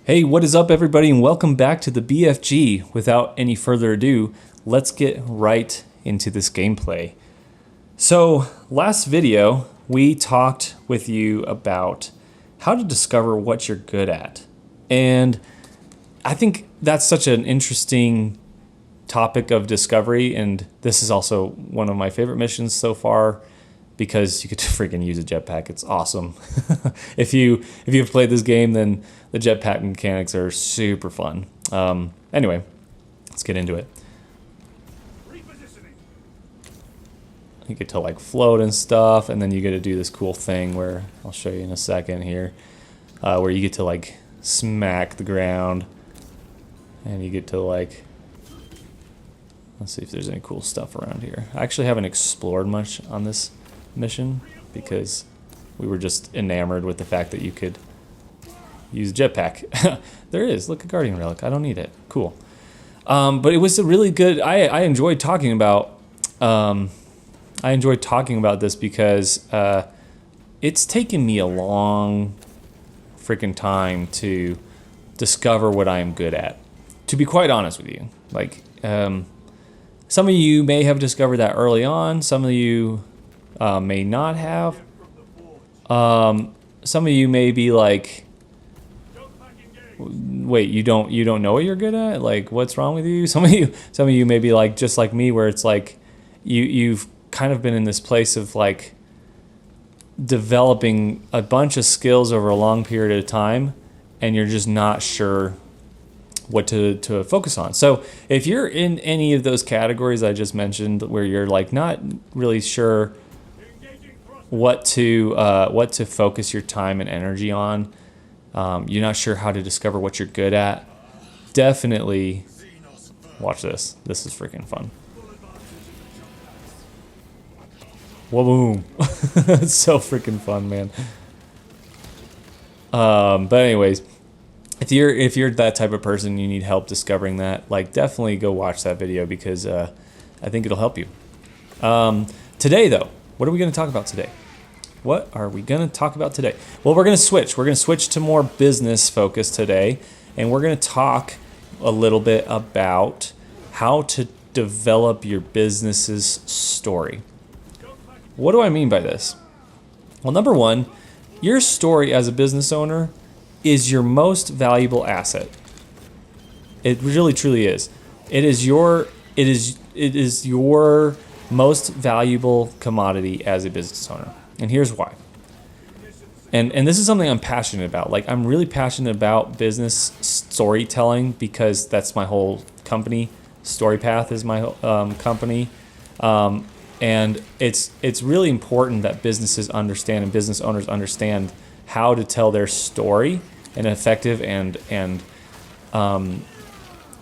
Hey, what is up, everybody, and welcome back to the BFG. Without any further ado, let's get right into this gameplay. So, last video, we talked with you about how to discover what you're good at. And I think that's such an interesting topic of discovery, and this is also one of my favorite missions so far because you get to freaking use a jetpack. It's awesome. If you've played this game, then the jetpack mechanics are super fun. Anyway, let's get into it. You get to like float and stuff, and then you get to do this cool thing where I'll show you in a second here, where you get to like smack the ground, and you get to like, let's see if there's any cool stuff around here. I actually haven't explored much on this mission because we were just enamored with the fact that you could use a jetpack. There is, look, a Guardian Relic. I don't need it. Cool. But it was a really good, I enjoyed talking about this because it's taken me a long freaking time to discover what I am good at. To be quite honest with you, like some of you may have discovered that early on. Some of you may not have. Some of you may be like, wait, you don't know what you're good at? Like, what's wrong with you? Some of you may be like, just like me, where it's like you've kind of been in this place of like developing a bunch of skills over a long period of time, and you're just not sure what to focus on. So if you're in any of those categories I just mentioned, where you're like not really sure what to focus your time and energy on, you're not sure how to discover what you're good at, definitely watch this. This is freaking fun. Whoa, it's so freaking fun, man. But anyways, if you're that type of person, you need help discovering that, like, definitely go watch that video because I think it'll help you. Today, though, what are we going to talk about today? What are we going to talk about today? Well, we're going to switch. We're going to switch to more business focus today, and we're going to talk a little bit about how to develop your business's story. What do I mean by this? Well, number one, your story as a business owner is your most valuable asset. It really truly is. It is your most valuable commodity as a business owner. And here's why. And this is something I'm passionate about. Like, I'm really passionate about business storytelling because that's my whole company. StoryPath is my company. And it's really important that businesses understand and business owners understand how to tell their story in an effective and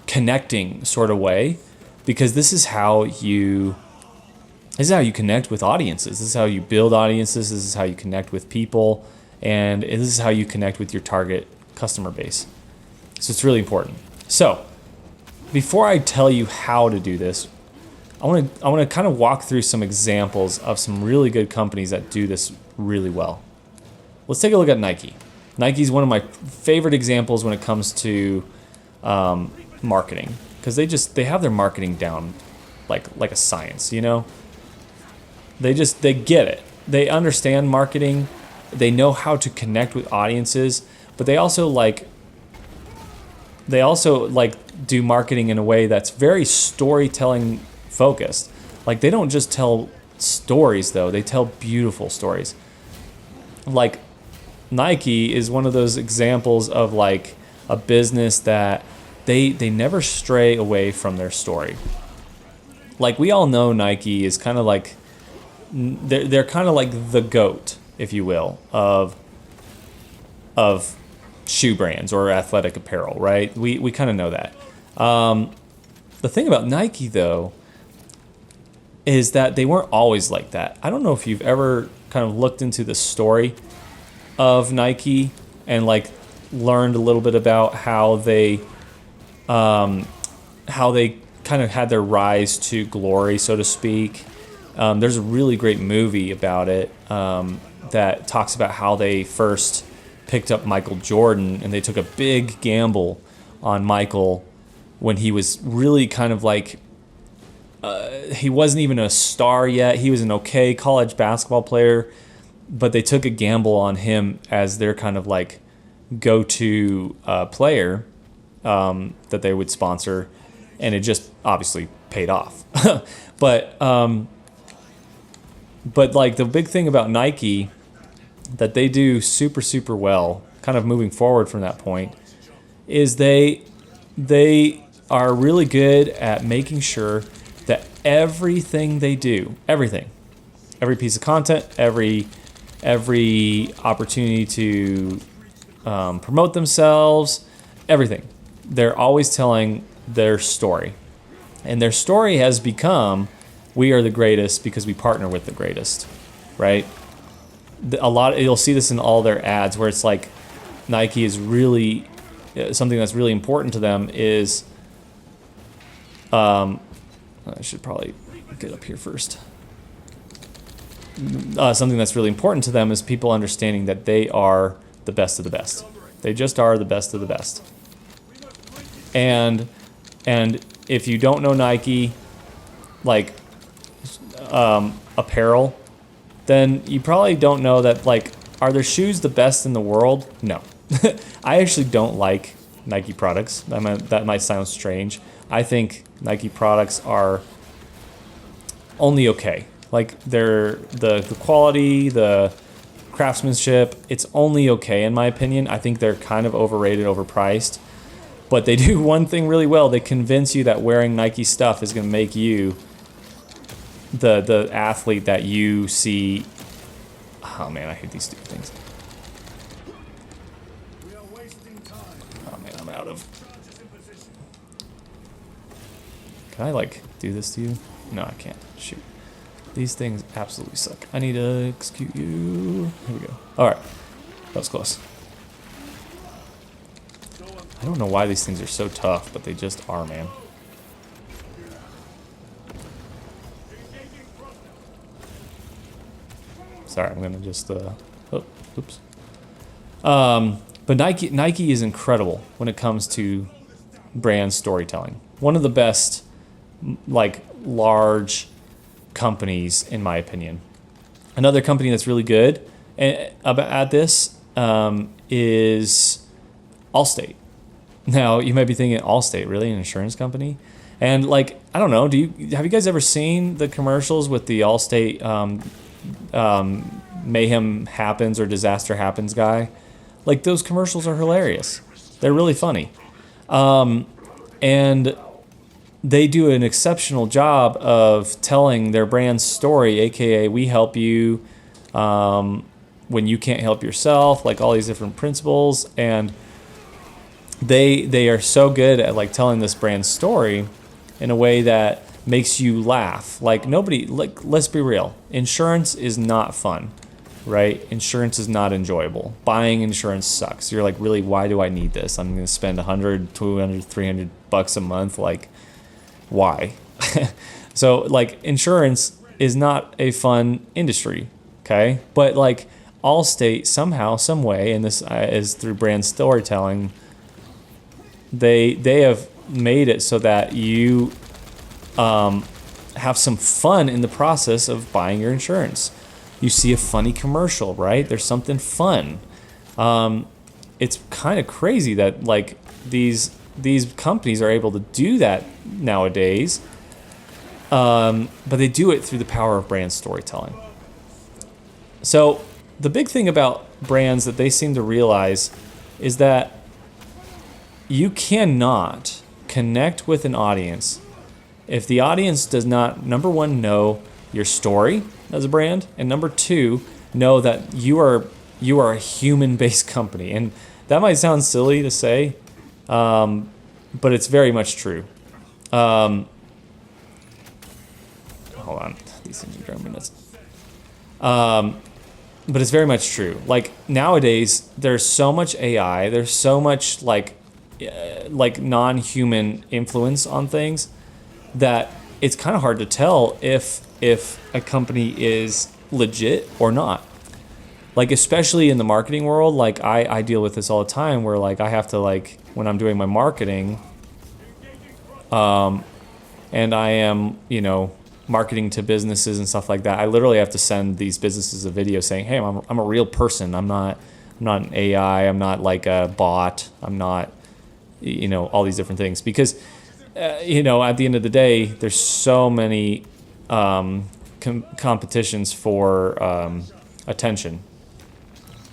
connecting sort of way, because this is how you connect with audiences. This is how you build audiences. This is how you connect with people, and this is how you connect with your target customer base. So it's really important. So before I tell you how to do this, I want to kind of walk through some examples of some really good companies that do this really well. Let's take a look at Nike. Nike is one of my favorite examples when it comes to marketing, because they have their marketing down like a science, you know? They get it. They understand marketing. They know how to connect with audiences, but they also do marketing in a way that's very storytelling focused. Like, they don't just tell stories though, they tell beautiful stories. Like, Nike is one of those examples of like a business that they never stray away from their story. Like, we all know Nike is kind of like, they're kind of like the GOAT, if you will, of shoe brands or athletic apparel, right? We kind of know that. The thing about Nike, though, is that they weren't always like that. I don't know if you've ever kind of looked into the story of Nike and like learned a little bit about how they kind of had their rise to glory, so to speak. There's a really great movie about it that talks about how they first picked up Michael Jordan, and they took a big gamble on Michael when he was really kind of like, he wasn't even a star yet. He was an okay college basketball player, but they took a gamble on him as their kind of like go-to player that they would sponsor, and it just obviously paid off. But like the big thing about Nike that they do super, super well, kind of moving forward from that point, is they are really good at making sure that everything they do, every piece of content, every opportunity to promote themselves, everything, they're always telling their story. And their story has become, we are the greatest because we partner with the greatest, right? You'll see this in all their ads where it's like Nike is really, something that's really important to them is, I should probably get up here first. Something that's really important to them is people understanding that they are the best of the best. They just are the best of the best. And if you don't know Nike, like apparel, then you probably don't know that, like, are their shoes the best in the world? No. I actually don't like Nike products. That might sound strange. I think Nike products are only okay. Like, they're the quality, the craftsmanship, it's only okay in my opinion. I think they're kind of overrated, overpriced. But they do one thing really well. They convince you that wearing Nike stuff is going to make you the athlete that you see. Oh man, I hate these stupid things. Oh man, I'm out of. Can I like do this to you? No, I can't. Shoot. These things absolutely suck. I need to execute you. Here we go. All right, that was close. I don't know why these things are so tough, but they just are, man. Sorry, I'm gonna just oops. But Nike is incredible when it comes to brand storytelling. One of the best, like, large companies, in my opinion. Another company that's really good at this is Allstate. Now, you might be thinking, Allstate, really, an insurance company? And, like, I don't know, have you guys ever seen the commercials with the Allstate mayhem happens or disaster happens guy? Like, those commercials are hilarious. They're really funny. And they do an exceptional job of telling their brand story, aka we help you when you can't help yourself, like all these different principles. And they are so good at like telling this brand story in a way that makes you laugh. Like, nobody, like, let's be real, insurance is not fun, right? Insurance is not enjoyable. Buying insurance sucks. You're like, really, why do I need this? I'm going to spend 100, 200, 300 bucks a month. Like, why? So, like, insurance is not a fun industry, okay? But, like, Allstate, somehow, some way, and this is through brand storytelling, they have made it so that you have some fun in the process of buying your insurance. You see a funny commercial, right? There's something fun. It's kind of crazy that, like, these companies are able to do that nowadays, but they do it through the power of brand storytelling. So the big thing about brands that they seem to realize is that you cannot connect with an audience if the audience does not, number one, know your story as a brand, and number two, know that you are a human-based company. And that might sound silly to say, but it's very much true. Hold on, these things are driving me nuts. But it's very much true. Like, nowadays, there's so much AI, there's so much like non-human influence on things that it's kind of hard to tell if a company is legit or not. like especially in the marketing world, like I deal with this all the time where like I have to like when I'm doing my marketing, and I am, you know, marketing to businesses and stuff like that. I literally have to send these businesses a video saying, "Hey, I'm a real person. I'm not an AI. I'm not like a bot. I'm not, you know, all these different things." Because, you know, at the end of the day, there's so many competitions for attention.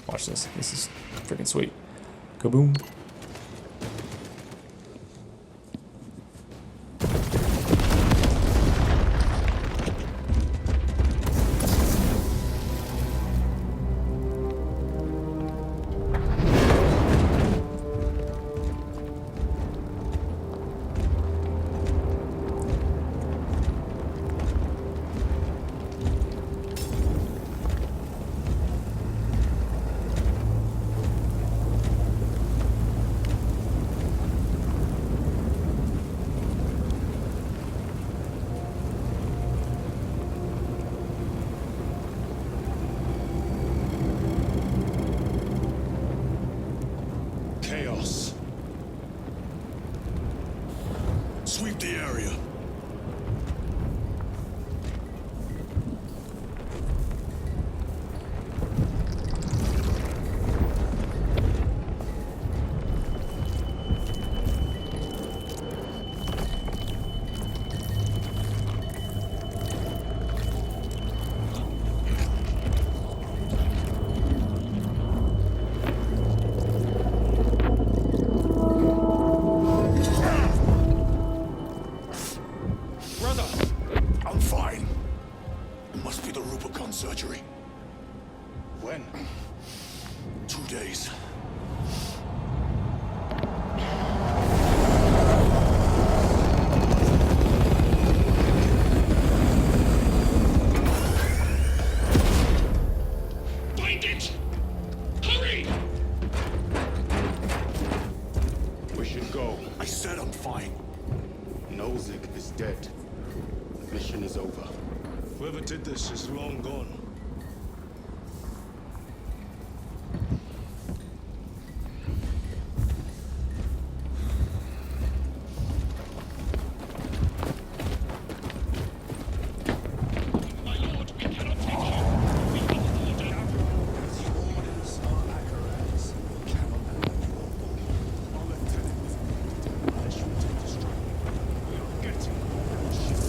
Watch this. This is freaking sweet. Kaboom. Chaos. Sweep the area. I'm fine. It must be the Rubicon surgery. When? 2 days. Find it! Hurry! We should go. I said I'm fine. Nozick is dead. Mission is over. Whoever did this is long gone. My lord, we cannot take you. We have order. The orders are Akaran's. Our lieutenant was unless you attempt to strike. We are getting on ship.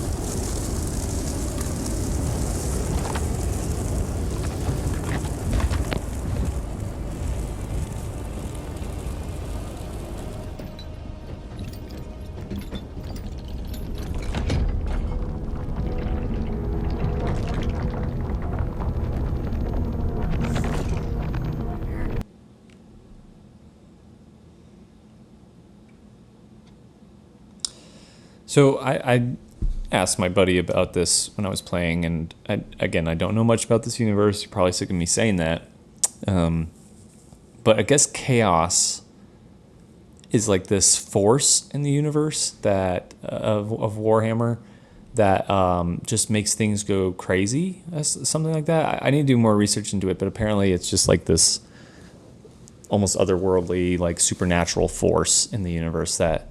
So I asked my buddy about this when I was playing, and I don't know much about this universe. You're probably sick of me saying that. But I guess chaos is like this force in the universe that of Warhammer that just makes things go crazy, something like that. I need to do more research into it, but apparently it's just like this almost otherworldly, like supernatural force in the universe that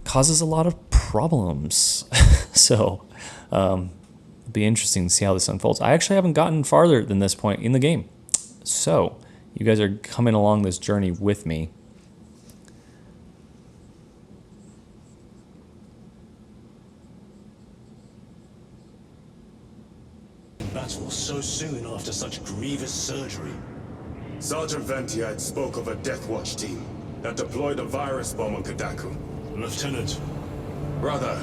causes a lot of problems. So it'll be interesting to see how this unfolds. I actually haven't gotten farther than this point in the game. So you guys are coming along this journey with me. Battle so soon after such grievous surgery. Sergeant Ventiad spoke of a Death Watch team that deployed a virus bomb on Kadaku. Lieutenant, Brother,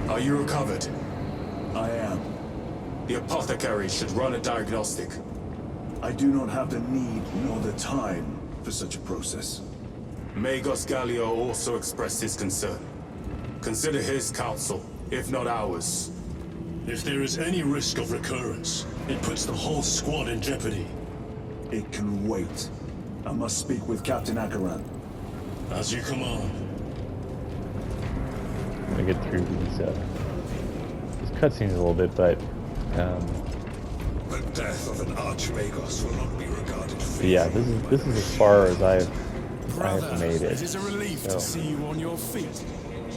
are you recovered? I am. The apothecary should run a diagnostic. I do not have the need nor the time for such a process. Magos Gallio also expressed his concern. Consider his counsel, if not ours. if there is any risk of recurrence, it puts the whole squad in jeopardy. It can wait. I must speak with Captain Akaran. As you command. I'm gonna get through these cutscenes a little bit, but The death of an Archmagos will not be regarded But yeah, this is as far as I've made it. It is a relief So. to see you on your feet.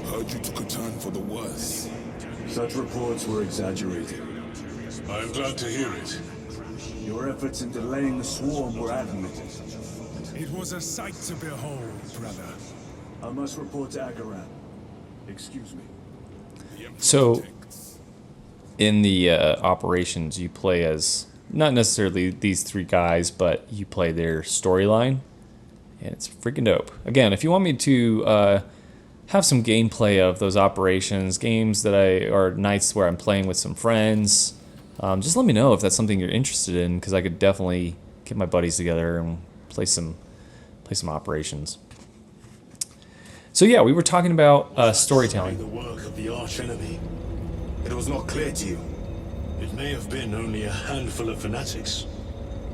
Heard you took a turn for the worse. Such reports were exaggerated. I am glad to hear it. Your efforts in delaying the swarm were admirable. It was a sight to behold, brother. I must report to Agaran. Excuse me. So, in the operations, you play as not necessarily these three guys, but you play their storyline, and it's freaking dope. Again, if you want me to have some gameplay of those operations, games that or nights where I'm playing with some friends, just let me know if that's something you're interested in, because I could definitely get my buddies together and play some operations. So yeah, we were talking about storytelling. The work of the archenemy. It was not clear to you. It may have been only a handful of fanatics.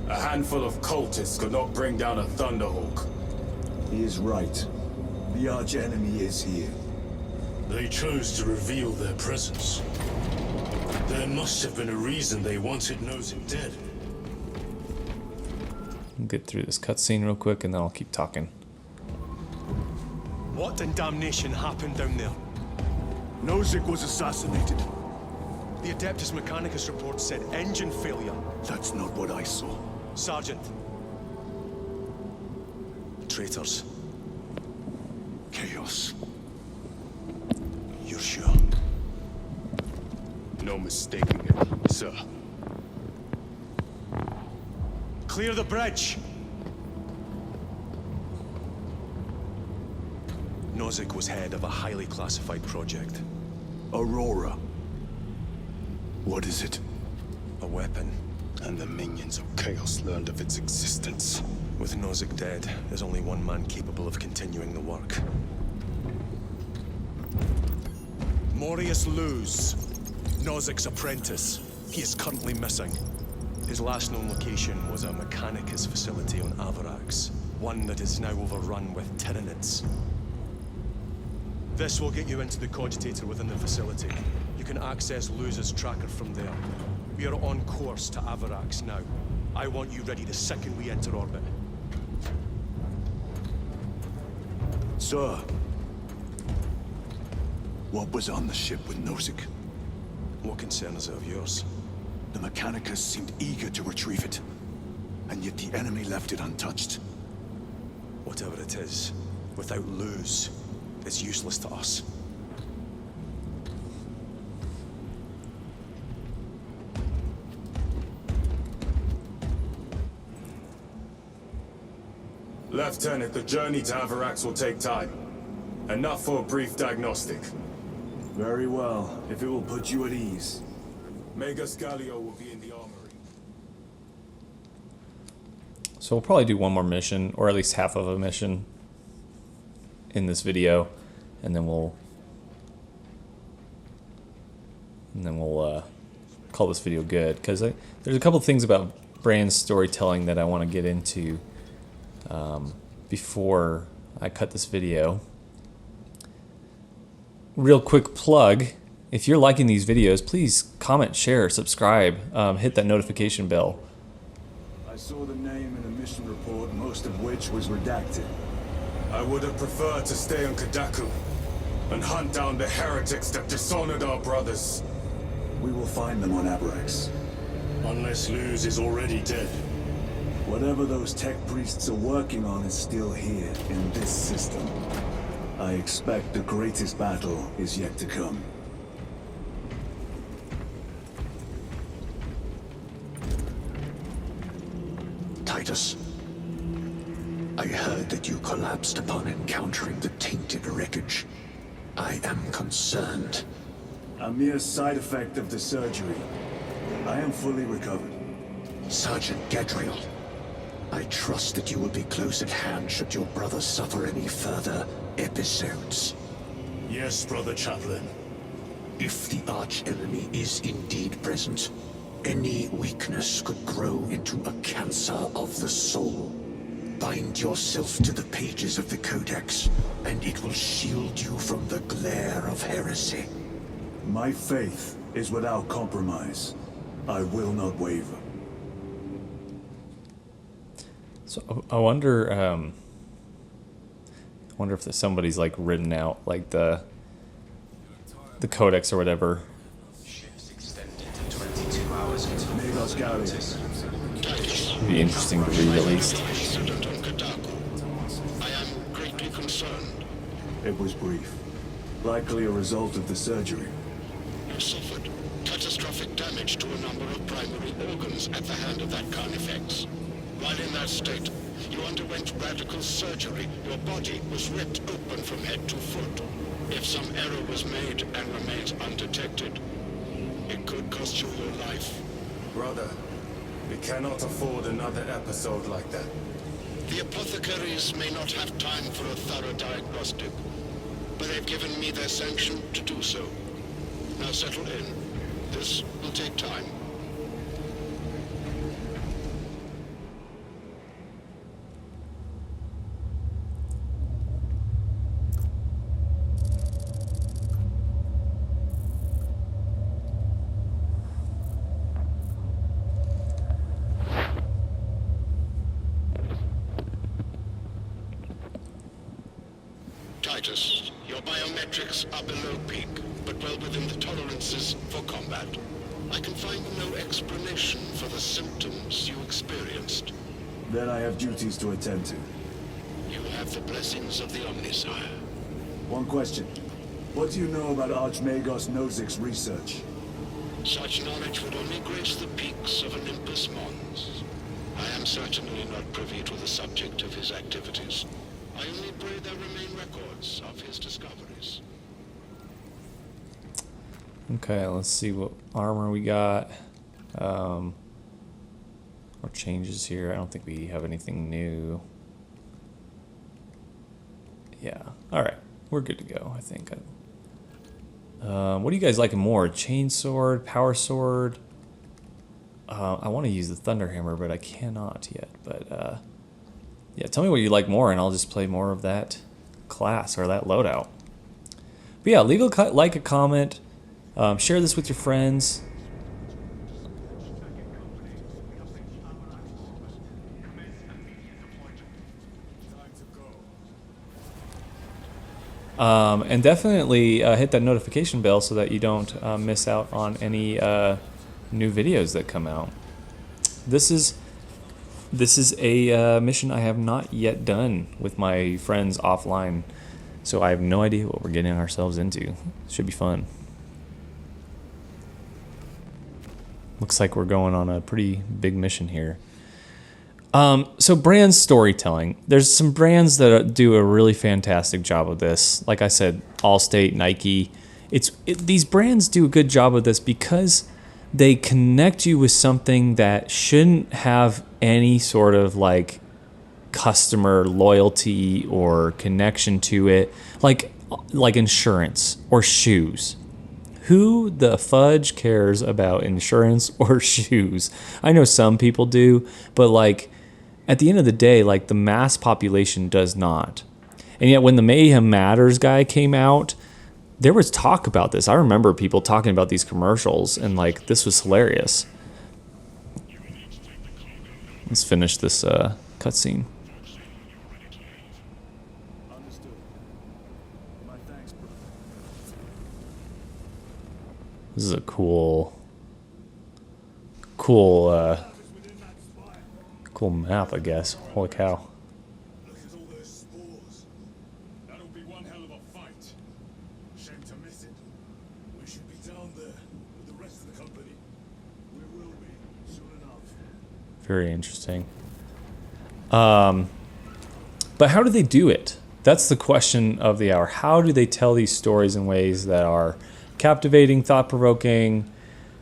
A handful of cultists could not bring down a Thunderhawk. He is right. The archenemy is here. They chose to reveal their presence. There must have been a reason they wanted Nozick dead. We'll get through this cutscene real quick, and then I'll keep talking. What in damnation happened down there? Nozick was assassinated. The Adeptus Mechanicus report said engine failure. That's not what I saw. Sergeant. Traitors. Chaos. You're sure? No mistaking it, sir. Clear the bridge! Nozick was head of a highly classified project. Aurora. What is it? A weapon. And the minions of Chaos learned of its existence. With Nozick dead, there's only one man capable of continuing the work. Morius Luz, Nozick's apprentice. He is currently missing. His last known location was a Mechanicus facility on Avarax, one that is now overrun with Tyranids. This will get you into the cogitator within the facility. You can access Luz's tracker from there. We are on course to Avarax now. I want you ready the second we enter orbit. Sir. What was on the ship with Nozick? What concern is it of yours? The Mechanicus seemed eager to retrieve it. And yet the enemy left it untouched. Whatever it is, without Luz, it's useless to us. Lieutenant, the journey to Avarax will take time. Enough for a brief diagnostic. Very well, if it will put you at ease. Magus Galio will be in the armory. So we'll probably do one more mission, or at least half of a mission in this video, and then we'll call this video good, because there's a couple things about Brand's storytelling that I want to get into before I cut this video. Real quick plug, if you're liking these videos, please comment, share, subscribe, hit that notification bell. I saw the name in a mission report, most of which was redacted. I would have preferred to stay on Kadaku and hunt down the heretics that dishonored our brothers. We will find them on Avarax. Unless Luz is already dead. Whatever those tech priests are working on is still here, in this system. I expect the greatest battle is yet to come. Titus, I heard that you collapsed upon encountering the tainted wreckage. I am concerned. A mere side effect of the surgery. I am fully recovered. Sergeant Gadriel, I trust that you will be close at hand should your brother suffer any further episodes. Yes, Brother Chaplain. If the arch-enemy is indeed present, any weakness could grow into a cancer of the soul. Bind yourself to the pages of the Codex, and it will shield you from the glare of heresy. My faith is without compromise. I will not waver. So I wonder. I wonder if somebody's like written out like the codex or whatever. Ships extended to 22 hours into Magos Gallia. It'd be interesting to read at least. Incident on Kataku. I am greatly concerned. It was brief. Likely a result of the surgery. You suffered catastrophic damage to a number of primary organs at the hand of that Carnifex. While in that state, you underwent radical surgery. Your body was ripped open from head to foot. If some error was made and remains undetected, it could cost you your life. Brother, we cannot afford another episode like that. The apothecaries may not have time for a thorough diagnostic, but they've given me their sanction to do so. Now settle in. This will take time. Titus, your biometrics are below peak, but well within the tolerances for combat. I can find no explanation for the symptoms you experienced. Then I have duties to attend to. You have the blessings of the Omnisire. One question. What do you know about Archmagos Nozik's research? Such knowledge would only grace the peaks of Olympus Mons. I am certainly not privy to the subject of his activities. I only pray there remain records of his discoveries. Okay, let's see what armor we got. Or changes here. I don't think we have anything new. Yeah. All right, we're good to go. I think. What do you guys liking more? Chainsword, power sword. I want to use the thunder hammer, but I cannot yet. But yeah, tell me what you like more, and I'll just play more of that class or that loadout. But yeah, leave a like, a comment, share this with your friends. And definitely hit that notification bell so that you don't miss out on any new videos that come out. This is a mission I have not yet done with my friends offline, so I have no idea what we're getting ourselves into. Should be fun. Looks like we're going on a pretty big mission here. So brand storytelling. There's some brands that do a really fantastic job of this. Like I said, Allstate, Nike. These brands do a good job of this because they connect you with something that shouldn't have any sort of like customer loyalty or connection to it, like insurance or shoes. Who the fudge cares about insurance or shoes? I know some people do, but like at the end of the day, like the mass population does not. And yet when the Mayhem Matters guy came out, there was talk about this. I remember people talking about these commercials, and like this was hilarious. Let's finish this cutscene. Understood. My thanks, brother. This is a cool map, I guess. Holy cow. Look at all those spores. That'll be one hell of a fight. Shame to miss it. We should be down there with the rest of the company. We will be soon enough. Very interesting. But how do they do it? That's the question of the hour. How do they tell these stories in ways that are captivating, thought-provoking,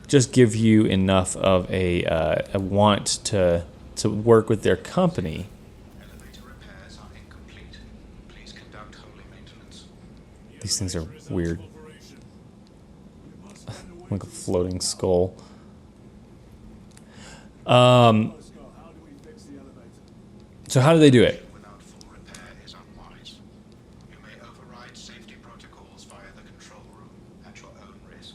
just give you enough of a want to work with their company? elevator repairs are incomplete. Please conduct holy maintenance. These things are weird. Like a floating skull. How do we fix the elevator? So how do they do it? Without full repair is unwise. You may override safety protocols via the control room at your own risk.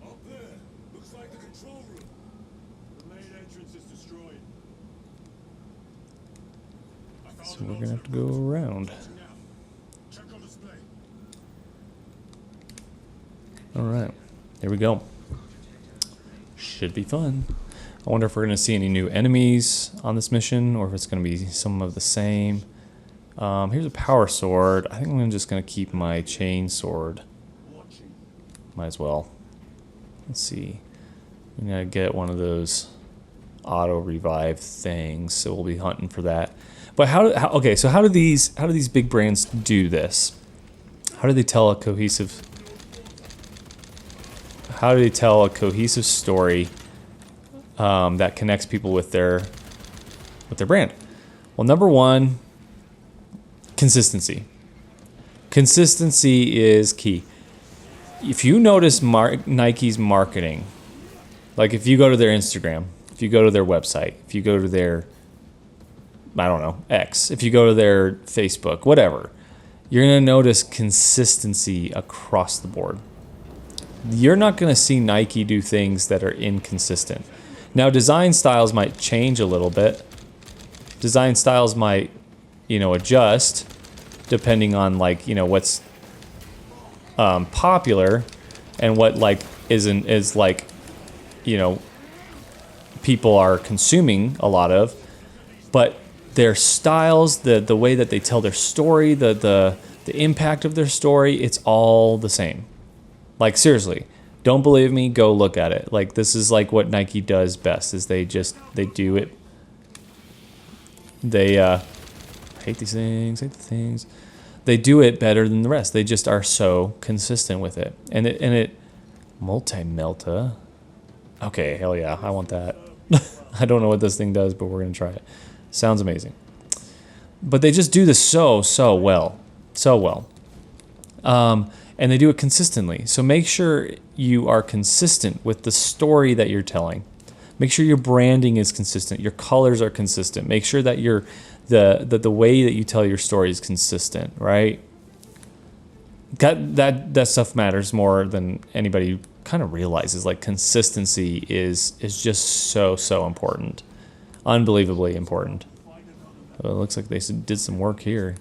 Up there. Looks like the control room. The main entrance is destroyed. So we're gonna have to go around. All right, here we go. Should be fun. I wonder if we're gonna see any new enemies on this mission, or if it's gonna be some of the same. Here's a power sword. I think I'm just gonna keep my chain sword. Might as well. Let's see. I'm gonna get one of those auto revive things, so we'll be hunting for that. But okay, so how do these big brands do this? How do they tell a cohesive story that connects people with their brand? Well, number one, consistency. Consistency is key. If you notice Nike's marketing, like if you go to their Instagram, if you go to their website, if you go to their, I don't know, X, if you go to their Facebook, whatever, you're going to notice consistency across the board. You're not going to see Nike do things that are inconsistent. Now, design styles might change a little bit. Design styles might, adjust depending on what's popular and what is people are consuming a lot of, but their styles, the way that they tell their story, the impact of their story, it's all the same. Like, seriously, don't believe me, go look at it. Like, this is like what Nike does best, is they do it. They hate these things, hate the things. They do it better than the rest. They just are so consistent with it. And it multi-melta. Okay, hell yeah, I want that. I don't know what this thing does, but we're gonna try it. Sounds amazing. But they just do this so well. So well. And they do it consistently. So make sure you are consistent with the story that you're telling. Make sure your branding is consistent. Your colors are consistent. Make sure that the way that you tell your story is consistent, right? That stuff matters more than anybody kind of realizes. Like, consistency is just so important. Unbelievably important. Well, it looks like they did some work here.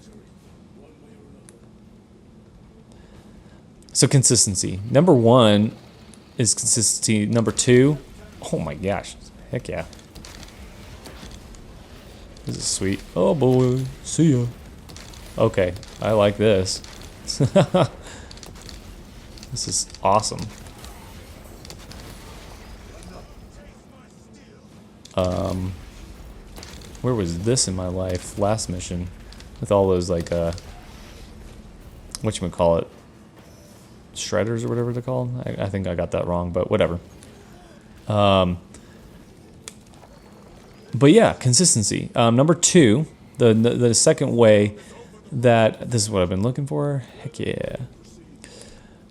So consistency. Number one is consistency. Number two, oh my gosh, heck yeah. This is sweet. Oh boy, see ya. Okay, I like this. This is awesome. Where was this in my life? Last mission, with all those whatchamacallit, shredders or whatever they're called. I think I got that wrong, but whatever. But yeah, consistency. Number two, the second way that, this is what I've been looking for. Heck yeah.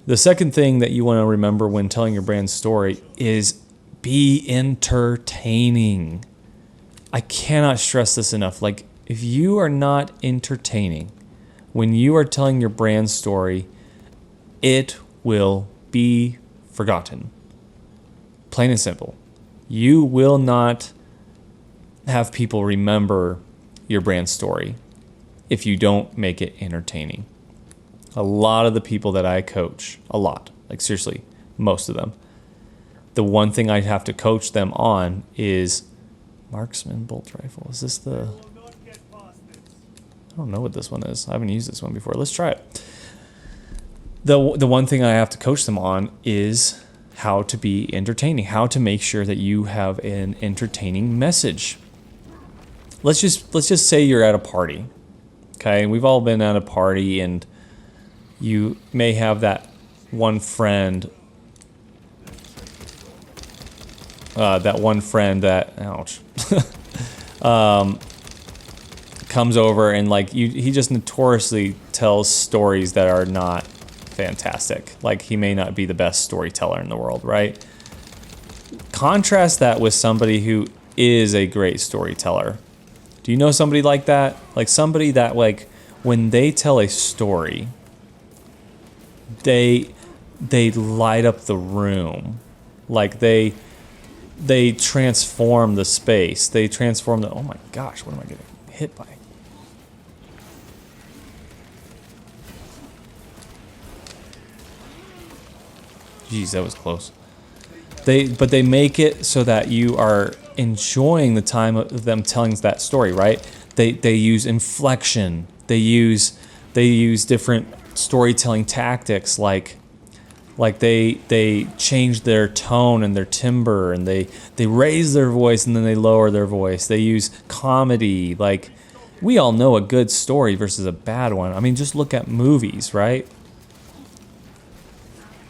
The second thing that you want to remember when telling your brand story is be entertaining. I cannot stress this enough. Like, if you are not entertaining when you are telling your brand story, it will be forgotten. Plain and simple. You will not have people remember your brand story if you don't make it entertaining. A lot of the people that I coach, like seriously, most of them, the one thing I have to coach them on is marksman bolt rifle. Is this the... I don't know what this one is. I haven't used this one before. Let's try it. The one thing I have to coach them on is how to be entertaining, how to make sure that you have an entertaining message. Let's just say you're at a party. Okay, we've all been at a party, and you may have that one friend that, ouch, comes over and he just notoriously tells stories that are not fantastic. Like, he may not be the best storyteller in the world, right? Contrast that with somebody who is a great storyteller. Do you know somebody like that? Like, somebody that, when they tell a story, they light up the room. Like, they transform the space. They transform the... Oh my gosh, what am I getting hit by? Jeez, that was close. But they make it so that you are enjoying the time of them telling that story, right? They use inflection. They use different storytelling tactics, like they change their tone and their timbre, and they raise their voice and then they lower their voice. They use comedy. Like, we all know a good story versus a bad one. I mean, just look at movies, right?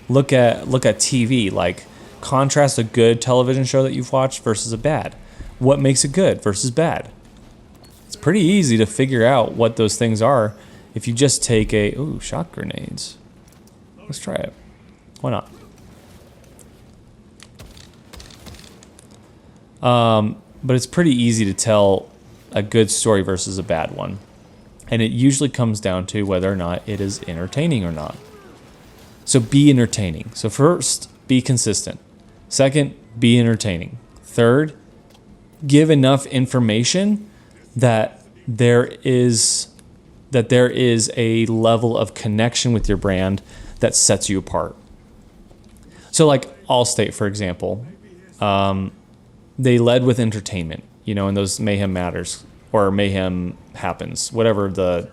Look at TV. Like, contrast a good television show that you've watched versus a bad. What makes it good versus bad? It's pretty easy to figure out what those things are if you just take shot grenades. Let's try it. Why not? But it's pretty easy to tell a good story versus a bad one. And it usually comes down to whether or not it is entertaining or not. So be entertaining. So first, be consistent. Second, be entertaining. Third, give enough information that there is a level of connection with your brand that sets you apart. So like Allstate, for example, they led with entertainment, you know, in those Mayhem Matters or Mayhem Happens, whatever the...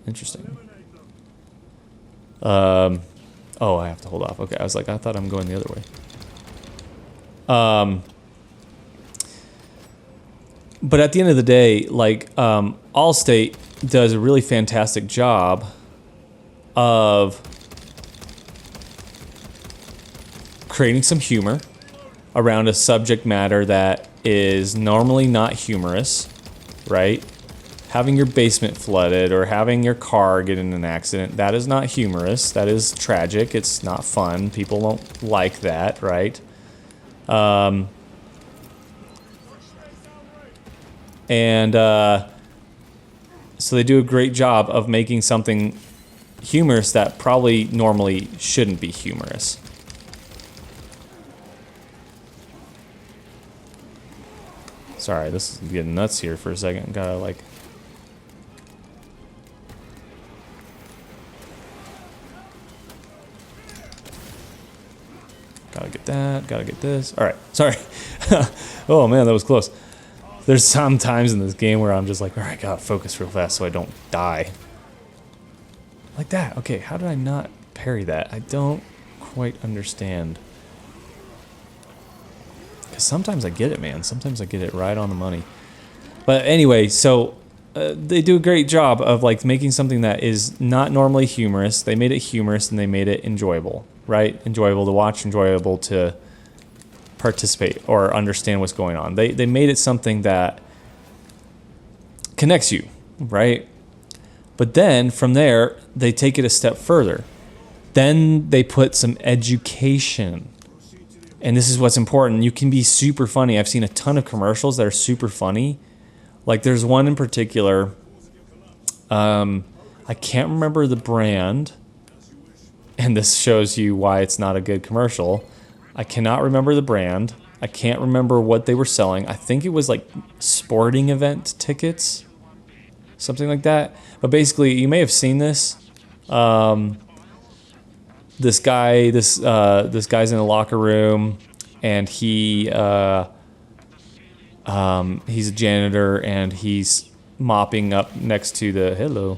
Interesting. Oh, I have to hold off. Okay, I was like, I thought I'm going the other way. But at the end of the day, like, Allstate does a really fantastic job of creating some humor around a subject matter that is normally not humorous, right? Having your basement flooded or having your car get in an accident, that is not humorous. That is tragic. It's not fun. People don't like that, right? So they do a great job of making something humorous that probably normally shouldn't be humorous. Sorry, this is getting nuts here for a second. Gotta like... Gotta get that, gotta get this. Alright, sorry. Oh man, that was close. There's some times in this game where I'm just like, alright, gotta focus real fast so I don't die. Like that. Okay, how did I not parry that? I don't quite understand. Because sometimes I get it, man. Sometimes I get it right on the money. But anyway, so they do a great job of like making something that is not normally humorous. They made it humorous and they made it enjoyable, right? Enjoyable to watch, enjoyable to participate or understand what's going on. They made it something that connects you, right? But then from there, they take it a step further. Then they put some education. And this is what's important. You can be super funny. I've seen a ton of commercials that are super funny. Like there's one in particular. I can't remember the brand. And this shows you why it's not a good commercial. I cannot remember the brand. I can't remember what they were selling. I think it was like sporting event tickets. Something like that. But basically, you may have seen this. This guy's in a locker room, and he's a janitor, and he's mopping up next to the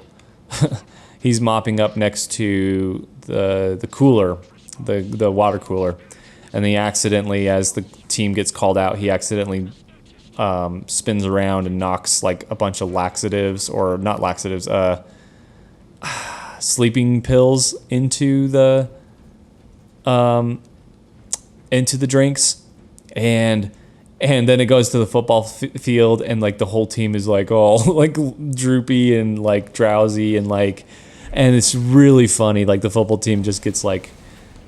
he's mopping up next to the cooler, the water cooler, and he accidentally, as the team gets called out, he accidentally spins around and knocks like a bunch of laxatives, or not laxatives, sleeping pills into the drinks, and then it goes to the football field, and like the whole team is like all like droopy and like drowsy and it's really funny. Like the football team just gets like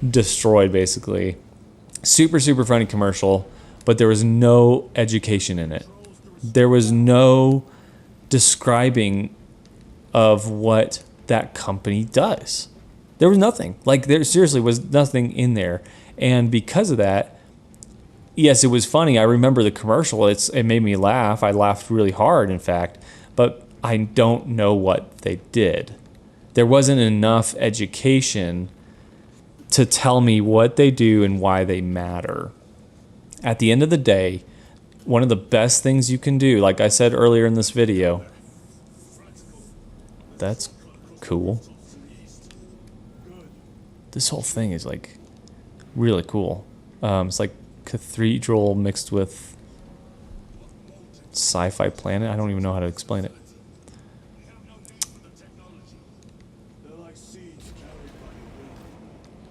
destroyed basically. Super funny commercial, but there was no education in it. There was no describing of what that company does. There was nothing. Like there seriously was nothing in there. And because of that, yes, it was funny. I remember the commercial. It made me laugh. I laughed really hard, in fact. But I don't know what they did. There wasn't enough education to tell me what they do and why they matter. At the end of the day, one of the best things you can do, like I said earlier in this video, that's cool. This whole thing is like really cool. It's like cathedral mixed with sci-fi planet. I don't even know how to explain it.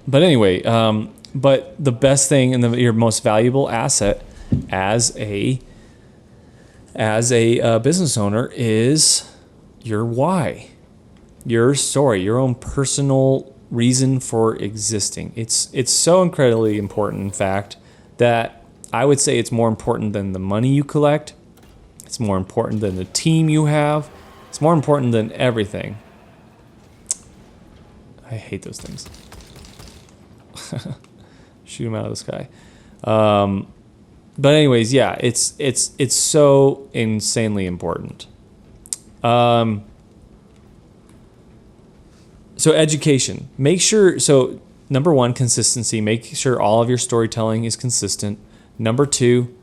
But anyway, but the best thing and your most valuable asset as a business owner is your why, your story, your own personal reason for existing. It's so incredibly important, in fact, that I would say it's more important than the money you collect. It's more important than the team you have. It's more important than everything. I hate those things. Shoot them out of the sky. But anyways, yeah, it's so insanely important. So education. Make sure, so number one, consistency. Make sure all of your storytelling is consistent. Number two,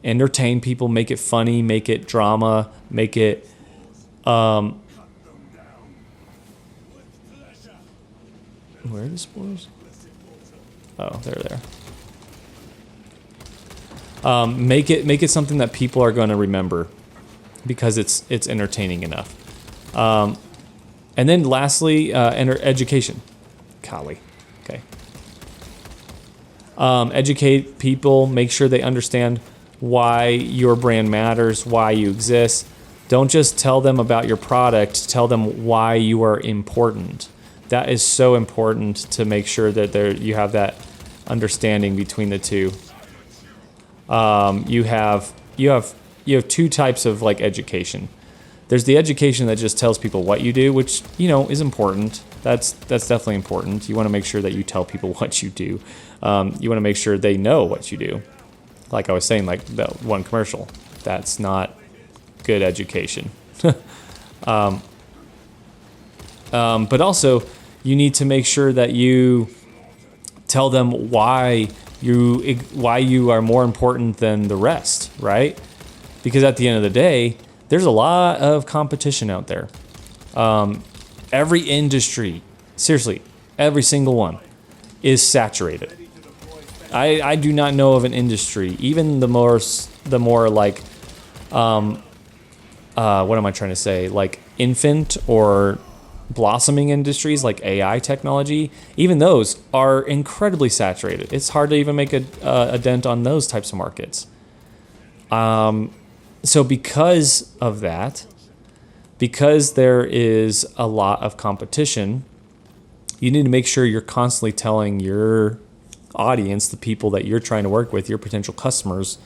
entertain people. Make it funny. Make it drama. Make it... where are the spores? Oh, they're there. Make it something that people are going to remember because it's entertaining enough. And then lastly, education. Golly. Okay. Educate people. Make sure they understand why your brand matters, why you exist. Don't just tell them about your product. Tell them why you are important. That is so important to make sure that you have that understanding between the two. You have two types of like education. There's the education that just tells people what you do, which, you know, is important. That's definitely important. You want to make sure that you tell people what you do. You want to make sure they know what you do. Like I was saying, like that one commercial. That's not good education. But also, you need to make sure that you tell them why you are more important than the rest, right? Because at the end of the day, there's a lot of competition out there. Every industry, seriously, every single one, is saturated. I do not know of an industry, even the more like, what am I trying to say? Like infant or blossoming industries like AI technology, even those are incredibly saturated. It's hard to even make a dent on those types of markets. So because of that, because there is a lot of competition, you need to make sure you're constantly telling your audience, the people that you're trying to work with, your potential customers,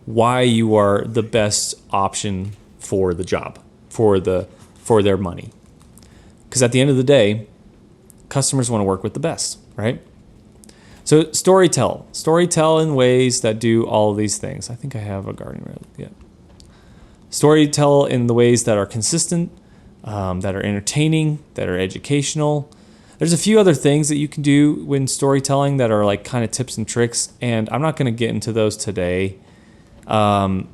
why you are the best option for the job, for their money. Because at the end of the day, customers want to work with the best, right? So storytell in ways that do all of these things. I think I have a guardian rail. Yeah. Storytell in the ways that are consistent, that are entertaining, that are educational. There's a few other things that you can do when storytelling that are like kind of tips and tricks, and I'm not going to get into those today. And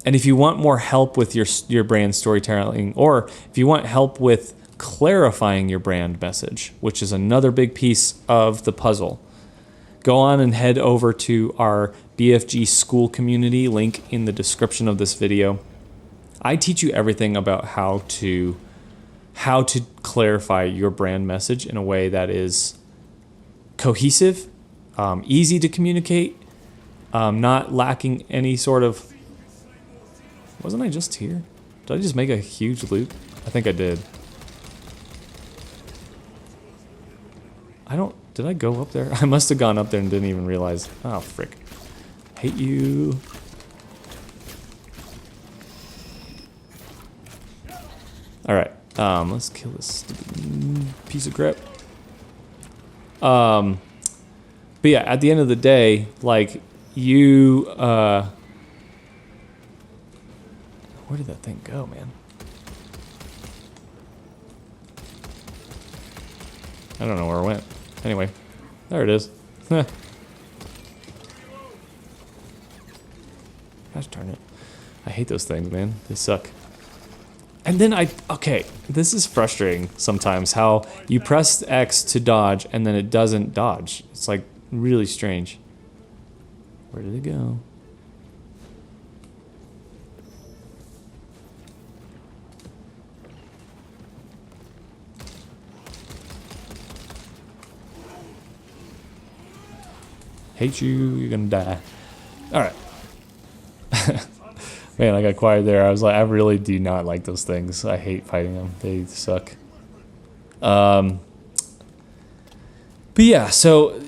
if you want more help with your brand storytelling, or if you want help with clarifying your brand message, which is another big piece of the puzzle, go on and head over to our BFG school community, link in the description of this video. I teach you everything about how to clarify your brand message in a way that is cohesive, easy to communicate, not lacking any sort of... Wasn't I just here? Did I just make a huge loop? I think I did. Did I go up there? I must have gone up there and didn't even realize. Oh, frick. Hate you. Alright, let's kill this stupid piece of crap. But yeah, at the end of the day, like, you, where did that thing go, man? I don't know where it went. Anyway, There it is. Heh. Gosh darn it. I hate those things, man. They suck. And then okay, this is frustrating sometimes how you press X to dodge and then it doesn't dodge. It's like really strange. Where did it go? Hate you, you're gonna die. Alright. Man, I got quiet there. I was like, I really do not like those things. I hate fighting them. They suck. But yeah, so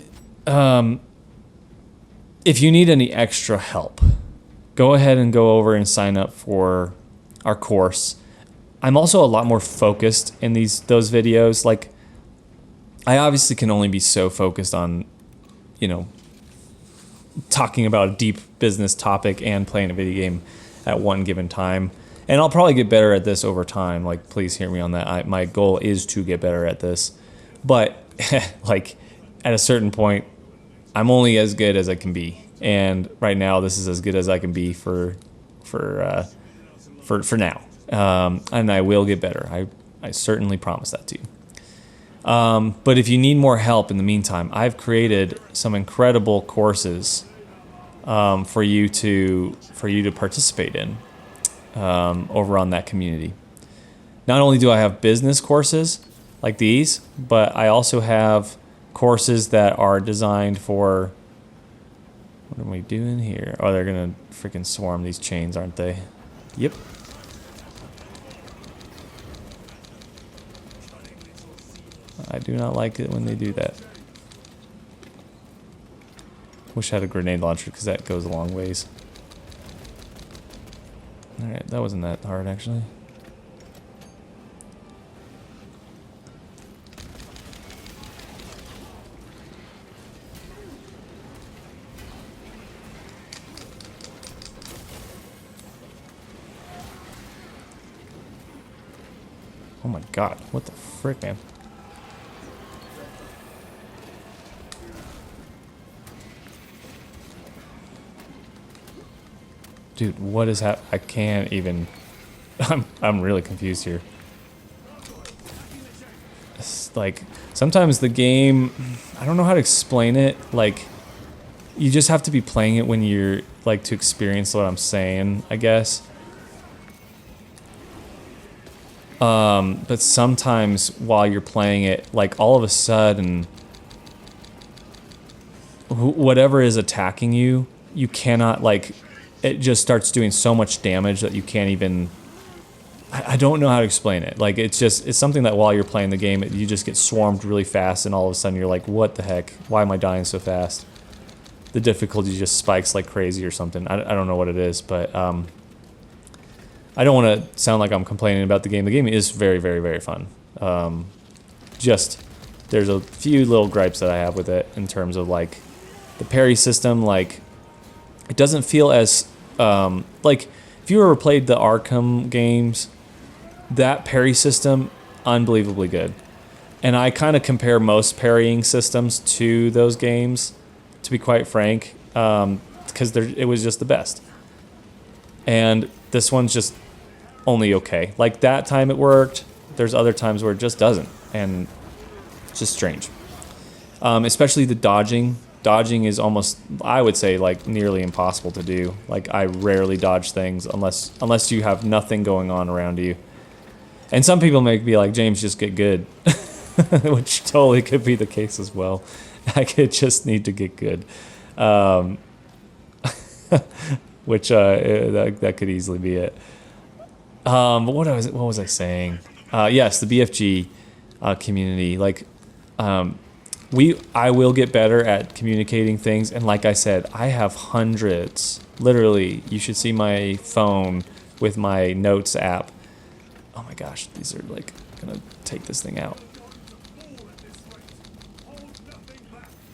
if you need any extra help, go ahead and go over and sign up for our course. I'm also a lot more focused in those videos. Like, I obviously can only be so focused on, you know, talking about a deep business topic and playing a video game at one given time. And I'll probably get better at this over time. Like, please hear me on that. My goal is to get better at this. But like, at a certain point, I'm only as good as I can be. And right now, this is as good as I can be for now. And I will get better. I certainly promise that to you. But if you need more help in the meantime, I've created some incredible courses for you to participate in over on that community. Not only do I have business courses like these, but I also have courses that are designed for, what are we doing here? Oh, they're gonna freaking swarm these chains, aren't they? Yep. I do not like it when they do that. Wish I had a grenade launcher because that goes a long ways. Alright, that wasn't that hard actually. Oh my god, what the frick, man? Dude, what is happening? I can't even... I'm really confused here. It's like, sometimes the game... I don't know how to explain it. Like, you just have to be playing it when you're... like, to experience what I'm saying, I guess. But sometimes while you're playing it, like, all of a sudden... whatever is attacking you, you cannot, like... it just starts doing so much damage that you can't even... I don't know how to explain it. Like, it's something that while you're playing the game, you just get swarmed really fast, and all of a sudden you're like, what the heck? Why am I dying so fast? The difficulty just spikes like crazy or something. I don't know what it is, but I don't want to sound like I'm complaining about the game. The game is very, very, very fun. Just, there's a few little gripes that I have with it in terms of, like, the parry system, like... it doesn't feel as, like, if you ever played the Arkham games, that parry system, unbelievably good. And I kind of compare most parrying systems to those games, to be quite frank, because it was just the best. And this one's just only okay. Like, that time it worked, there's other times where it just doesn't, and it's just strange. Especially the dodging. Dodging is almost, I would say, like, nearly impossible to do. Like, I rarely dodge things unless you have nothing going on around you. And some people may be like, James, just get good. Which totally could be the case as well. I could just need to get good. Which, that could easily be it. But what was I saying? Yes, the BFG community. Like, I will get better at communicating things, and like I said, I have hundreds. Literally, you should see my phone with my notes app. Oh my gosh, these are like gonna take this thing out.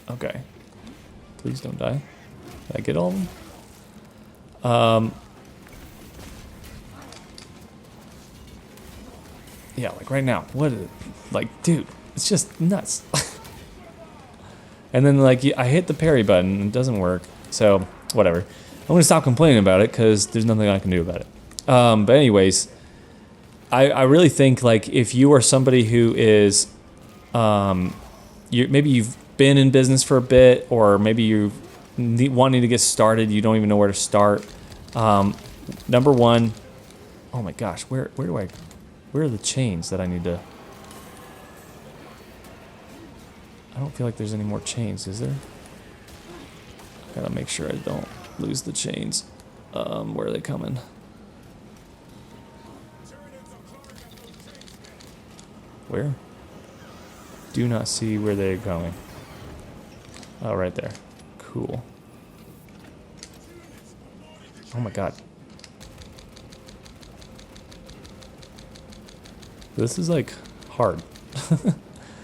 Okay. Please don't die. Did I get all of them? Yeah, like right now. What is it? Like, dude, it's just nuts. And then like I hit the parry button and it doesn't work. So whatever. I'm gonna stop complaining about it because there's nothing I can do about it. But anyways, I really think like if you are somebody who is, maybe you've been in business for a bit, or maybe you wanting to get started, you don't even know where to start. Number one, oh my gosh, where are the chains that I need to? I don't feel like there's any more chains, is there? Gotta make sure I don't lose the chains. Where are they coming? Where? Do not see where they're going. Oh, right there. Cool. Oh my god. This is like hard.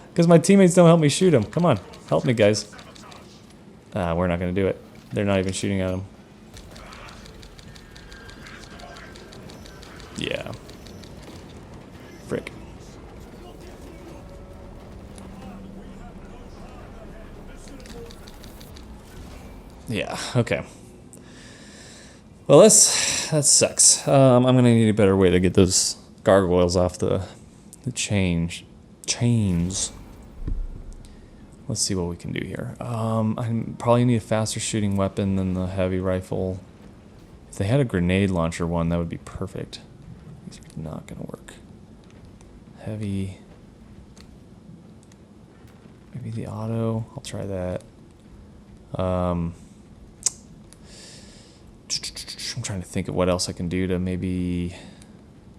Because my teammates don't help me shoot him. Come on, help me, guys. We're not gonna do it. They're not even shooting at him. Yeah. Frick. Yeah, okay. Well, that sucks. I'm gonna need a better way to get those gargoyles off the chains. Let's see what we can do here. I probably need a faster shooting weapon than the heavy rifle. If they had a grenade launcher one, that would be perfect. These are not gonna work. Heavy. Maybe the auto. I'll try that. I'm trying to think of what else I can do to maybe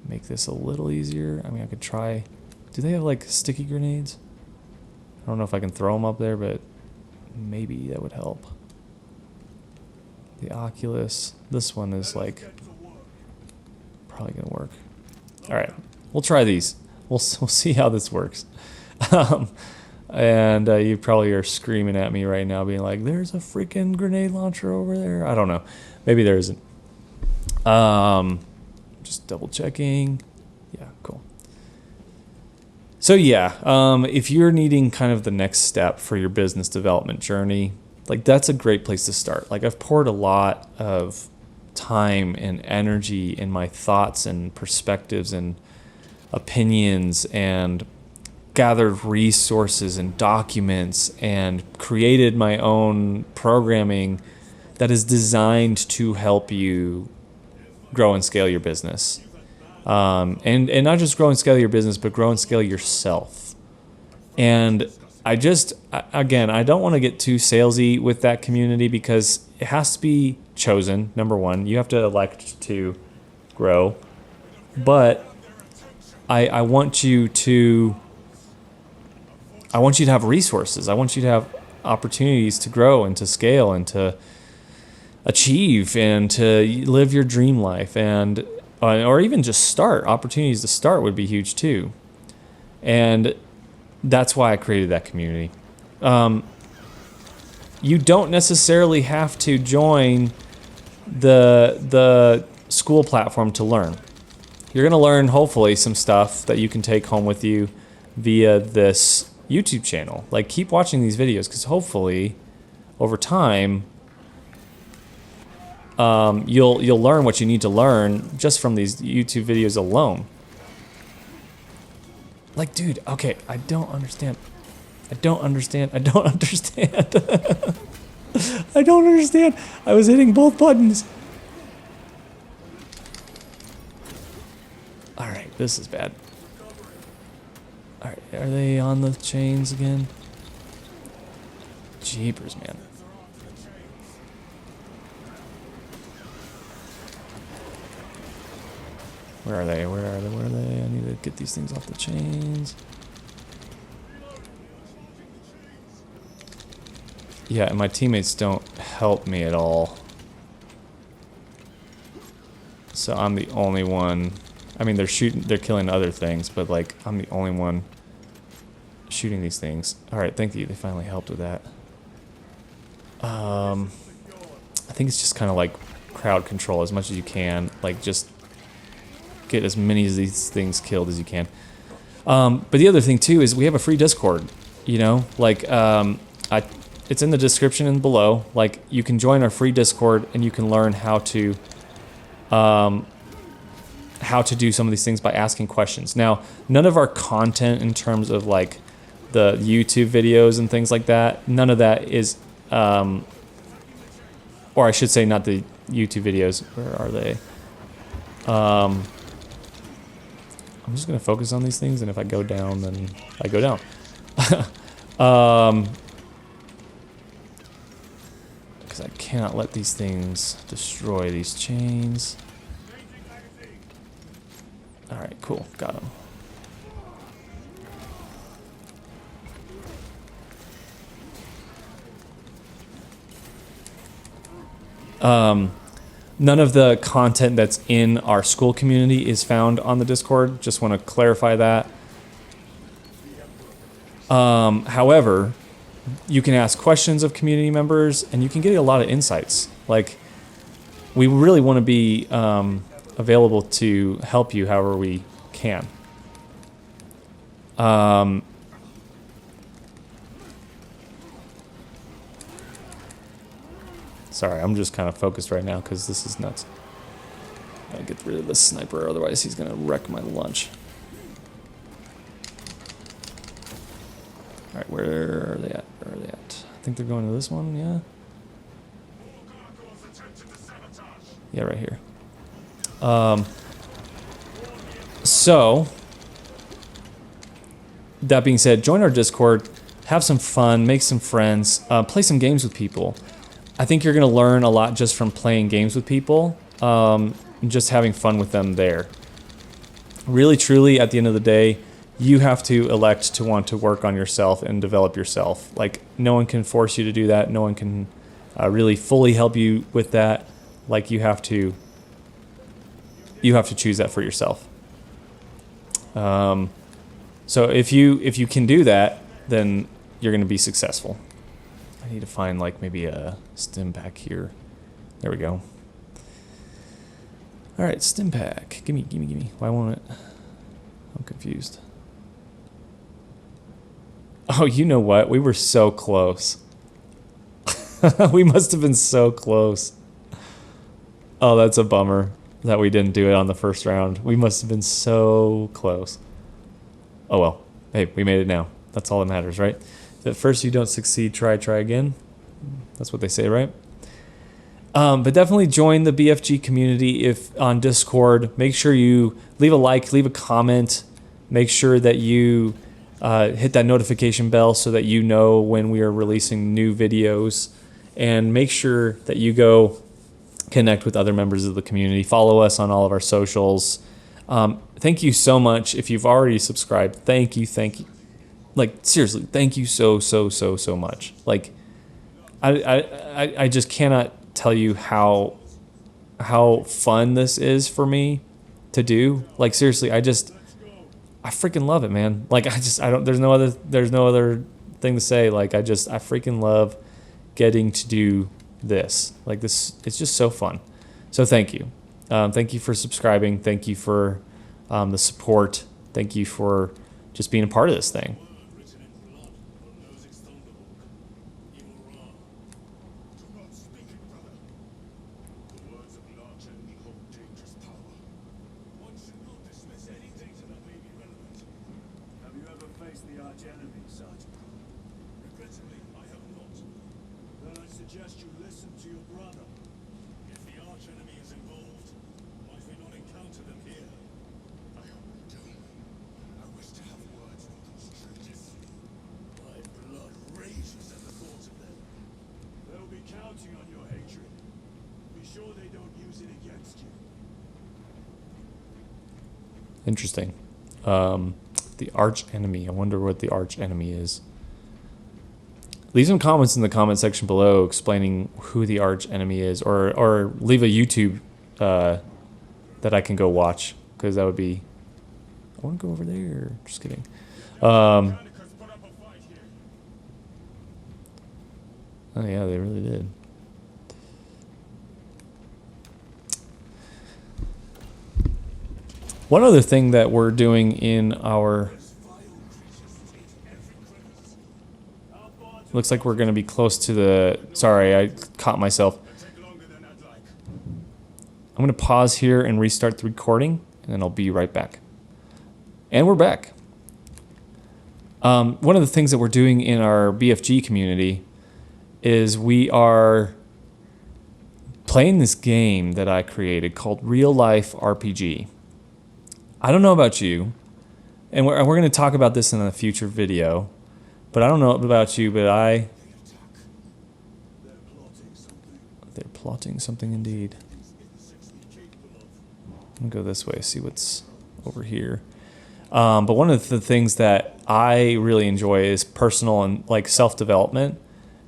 make this a little easier. I mean, I could try. Do they have like sticky grenades? I don't know if I can throw them up there, but maybe that would help. The Oculus. This one is like probably gonna work. All right, we'll try these. We'll see how this works. And you probably are screaming at me right now, being like, "There's a freaking grenade launcher over there." I don't know. Maybe there isn't. Just double checking. Yeah, cool. So yeah, if you're needing kind of the next step for your business development journey, like that's a great place to start. Like I've poured a lot of time and energy in my thoughts and perspectives and opinions and gathered resources and documents and created my own programming that is designed to help you grow and scale your business. And not just grow and scale your business, but grow and scale yourself. And I don't want to get too salesy with that community because it has to be chosen, number one. You have to elect to grow. But I want you to have resources. I want you to have opportunities to grow and to scale and to achieve and to live your dream life, and or even just start. Opportunities to start would be huge too. And that's why I created that community. You don't necessarily have to join the school platform to learn. You're going to learn hopefully some stuff that you can take home with you via this YouTube channel. Like keep watching these videos because hopefully over time you'll learn what you need to learn just from these YouTube videos alone. Like, dude, okay, I don't understand. I don't understand. I was hitting both buttons. All right, this is bad. All right, are they on the chains again? Jeepers, man. Where are they? Where are they? I need to get these things off the chains. Yeah, and my teammates don't help me at all. So I'm the only one. I mean, they're killing other things, but like, I'm the only one shooting these things. All right, thank you. They finally helped with that. I think it's just kind of like crowd control as much as you can. Like, just get as many of these things killed as you can. But the other thing too is we have a free Discord. You know, like I it's in the description and below. Like, you can join our free Discord and you can learn how to do some of these things by asking questions. Now, none of our content in terms of like the YouTube videos and things like that, none of that is, or I should say not the YouTube videos, where are they? I'm just gonna focus on these things, and if I go down, then I go down. Because I cannot let these things destroy these chains. Alright, cool, got him. None of the content that's in our school community is found on the Discord. Just want to clarify that. However, you can ask questions of community members and you can get a lot of insights. Like, we really want to be available to help you however we can. Sorry, I'm just kind of focused right now because this is nuts. I gotta get rid of this sniper, otherwise he's gonna wreck my lunch. Alright, where are they at? Where are they at? I think they're going to this one, yeah? Yeah, right here. So, that being said, join our Discord, have some fun, make some friends, play some games with people. I think you're going to learn a lot just from playing games with people, and just having fun with them there. Really, truly, at the end of the day, you have to elect to want to work on yourself and develop yourself. Like, no one can force you to do that. No one can really fully help you with that. Like, you have to choose that for yourself. So if you can do that, then you're going to be successful. I need to find like maybe a stim pack here. There we go. All right, stim pack. Gimme. Why won't it? I'm confused. Oh, you know what? We were so close. We must have been so close. Oh, that's a bummer that we didn't do it on the first round. We must have been so close. Oh well. Hey, we made it now. That's all that matters, right? If at first you don't succeed, try again. That's what they say, right? But definitely join the BFG community if on Discord. Make sure you leave a like, leave a comment. Make sure that you hit that notification bell so that you know when we are releasing new videos. And make sure that you go connect with other members of the community. Follow us on all of our socials. Thank you so much. If you've already subscribed, thank you. Like, seriously, thank you so much. Like, I just cannot tell you how fun this is for me to do. Like, seriously, I freaking love it, man. Like, there's no other thing to say. Like, I freaking love getting to do this. Like, this, it's just so fun. So thank you. Thank you for subscribing. Thank you for the support. Thank you for just being a part of this thing. Interesting. The arch enemy. I wonder what the arch enemy is. Leave some comments in the comment section below explaining who the arch enemy is, or leave a YouTube that I can go watch, because that would be. I want to go over there. Just kidding. Oh yeah, they really did. One other thing that we're doing in our Looks like we're going to be close to the... Sorry, I caught myself. I'm going to pause here and restart the recording, and then I'll be right back. And we're back. One of the things that we're doing in our BFG community is we are playing this game that I created called Real Life RPG. I don't know about you, and we're going to talk about this in a future video, but I don't know about you, but They're plotting something indeed. I'm going to go this way, see what's over here. But one of the things that I really enjoy is personal and like self-development,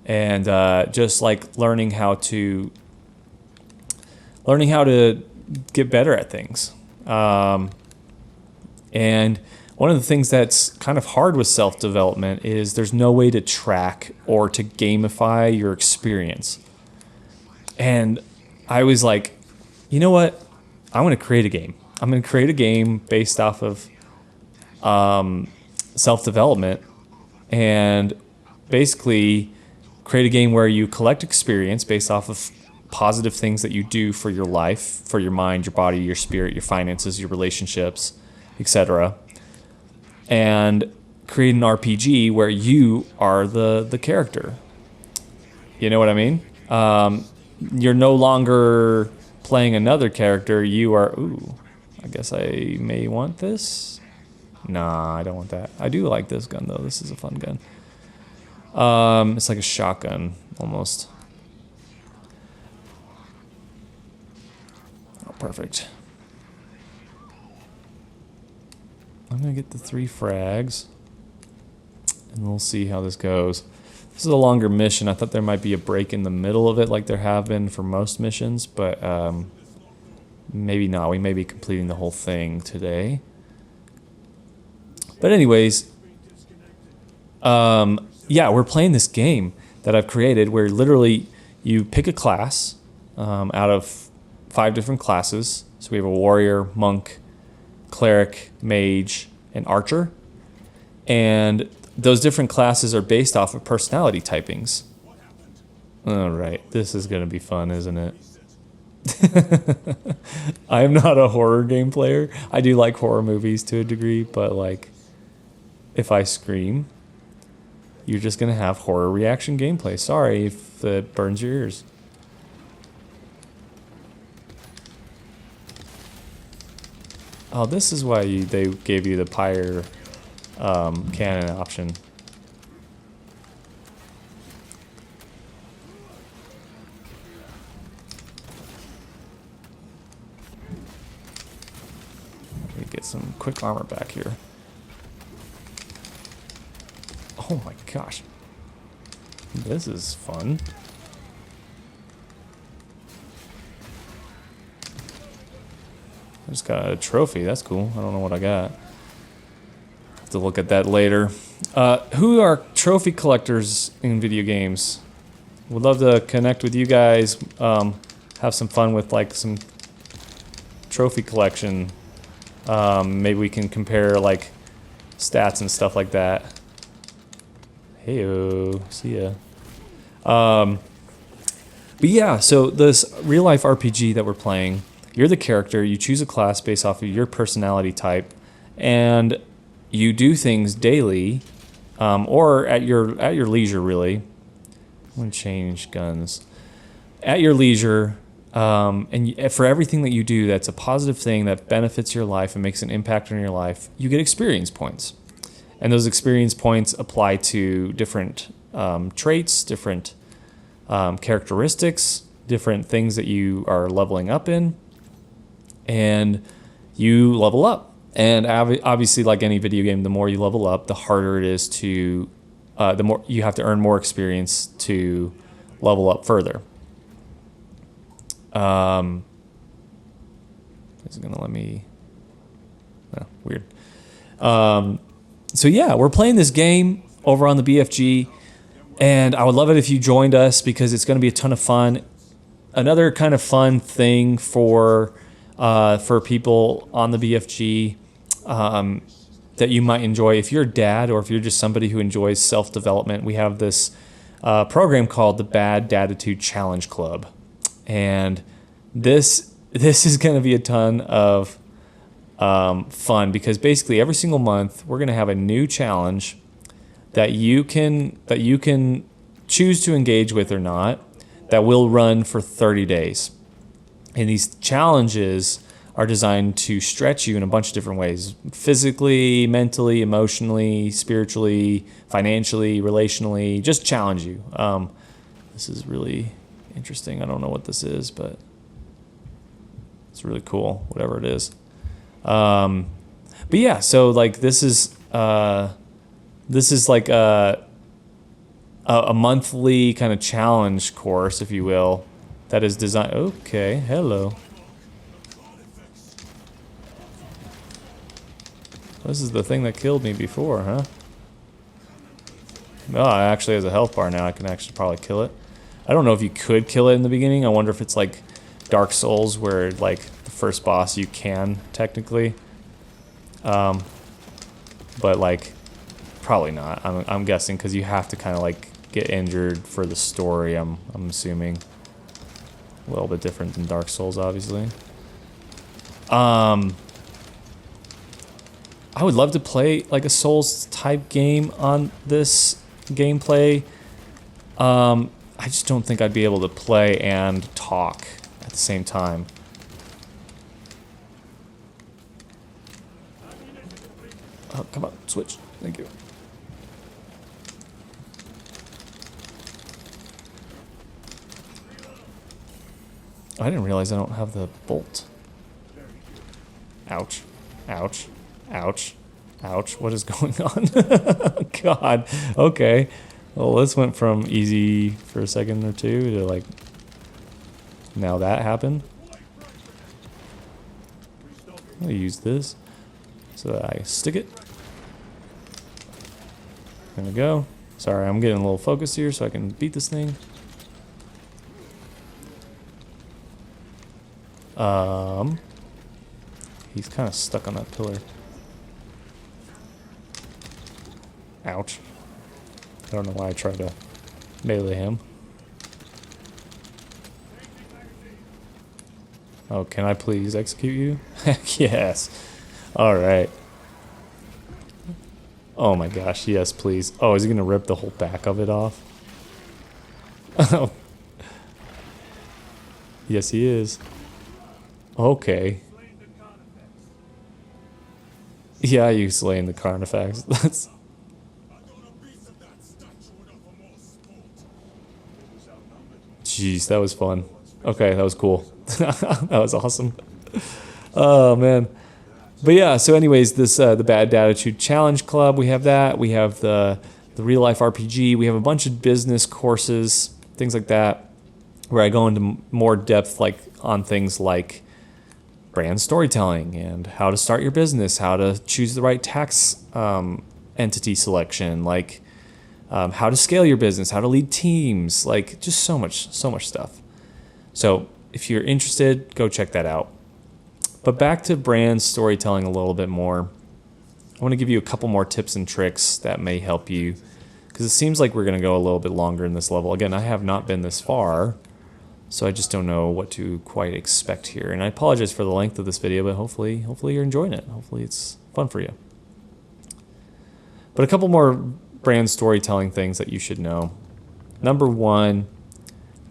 and just like learning how to get better at things. And one of the things that's kind of hard with self-development is there's no way to track or to gamify your experience. And I was like, you know what? I'm going to create a game. I'm going to create a game based off of self-development, and basically create a game where you collect experience based off of positive things that you do for your life, for your mind, your body, your spirit, your finances, your relationships, etc. And create an RPG where you are the character. You know what I mean? You're no longer playing another character. You are... Ooh, I guess I may want this. Nah, I don't want that. I do like this gun, though. This is a fun gun. It's like a shotgun, almost. Oh, perfect. I'm going to get the 3 frags, and we'll see how this goes. This is a longer mission. I thought there might be a break in the middle of it like there have been for most missions, but maybe not. We may be completing the whole thing today. But anyways, yeah, we're playing this game that I've created where literally you pick a class out of 5 different classes. So we have a warrior, monk, cleric, mage, and archer. And those different classes are based off of personality typings. All right, this is going to be fun, isn't it? I am not a horror game player. I do like horror movies to a degree, but like if I scream, you're just going to have horror reaction gameplay. Sorry if it burns your ears. Oh, this is why they gave you the pyre cannon option. Let me get some quick armor back here. Oh my gosh. This is fun. I just got a trophy. That's cool. I don't know what I got. Have to look at that later. Who are trophy collectors in video games? Would love to connect with you guys. Have some fun with like some trophy collection. Maybe we can compare like stats and stuff like that. Heyo, see ya. But yeah, so this real life RPG that we're playing, you're the character, you choose a class based off of your personality type, and you do things daily, or at your leisure, really. I'm gonna change guns. At your leisure, and for everything that you do that's a positive thing that benefits your life and makes an impact on your life, you get experience points. And those experience points apply to different traits, different characteristics, different things that you are leveling up in, and you level up. And obviously, like any video game, the more you level up, the harder it is to, the more you have to earn more experience to level up further. Is it gonna let me? Oh, weird. So yeah, we're playing this game over on the BFG, and I would love it if you joined us because it's going to be a ton of fun. Another kind of fun thing for people on the BFG that you might enjoy if you're a dad or if you're just somebody who enjoys self-development. We have this a program called the Bad Datitude Challenge Club, and this is going to be a ton of fun because basically every single month we're going to have a new challenge that you can choose to engage with or not, that will run for 30 days. And these challenges are designed to stretch you in a bunch of different ways: physically, mentally, emotionally, spiritually, financially, relationally, just challenge you. This is really interesting. I don't know what this is, but it's really cool, whatever it is. But yeah, so like this is like a monthly kind of challenge course, if you will, that is designed. Okay, hello. This is the thing that killed me before, huh? Oh, I actually has a health bar now. I can actually probably kill it. I don't know if you could kill it in the beginning. I wonder if it's like Dark Souls, where like the first boss you can technically, but like probably not. I'm guessing because you have to kind of like get injured for the story. I'm assuming a little bit different than Dark Souls, obviously. I would love to play like a Souls type game on this gameplay. I just don't think I'd be able to play and talk at the same time. Oh, come on, switch. Thank you. I didn't realize I don't have the bolt. Ouch. Ouch. Ouch. Ouch. What is going on? God. Okay. Well, this went from easy for a second or two to like... Now that happened. I'm going to use this so that I stick it. There we go. Sorry, I'm getting a little focused here so I can beat this thing. He's kind of stuck on that pillar. Ouch. I don't know why I tried to melee him. Oh, can I please execute you? Heck yes. Alright. Oh my gosh, yes please. Oh, is he gonna rip the whole back of it off? Oh. Yes he is. Okay. Yeah, you slaying the Carnifex. That's... Jeez, that was fun. Okay, that was cool. That was awesome. Oh, man. But yeah, so anyways, this the Bad Datitude Challenge Club, we have that. We have the Real Life RPG. We have a bunch of business courses, things like that, where I go into more depth like on things like brand storytelling and how to start your business, how to choose the right tax entity selection, like how to scale your business, how to lead teams, like just so much stuff. So if you're interested, go check that out. But back to brand storytelling a little bit more. I want to give you a couple more tips and tricks that may help you, because it seems like we're going to go a little bit longer in this level. Again, I have not been this far, so I just don't know what to quite expect here. And I apologize for the length of this video, but hopefully you're enjoying it. Hopefully it's fun for you. But a couple more brand storytelling things that you should know. Number one,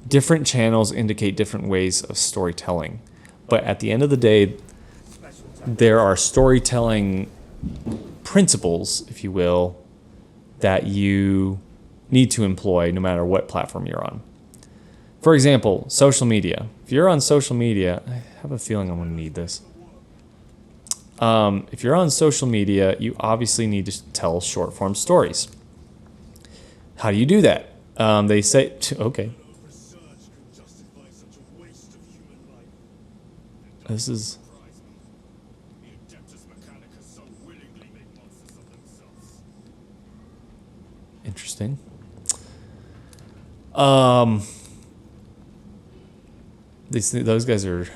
different channels indicate different ways of storytelling. But at the end of the day, there are storytelling principles, if you will, that you need to employ no matter what platform you're on. For example, social media. If you're on social media, I have a feeling I'm going to need this. If you're on social media, you obviously need to tell short form stories. How do you do that? They say, okay. This is... interesting. Those guys are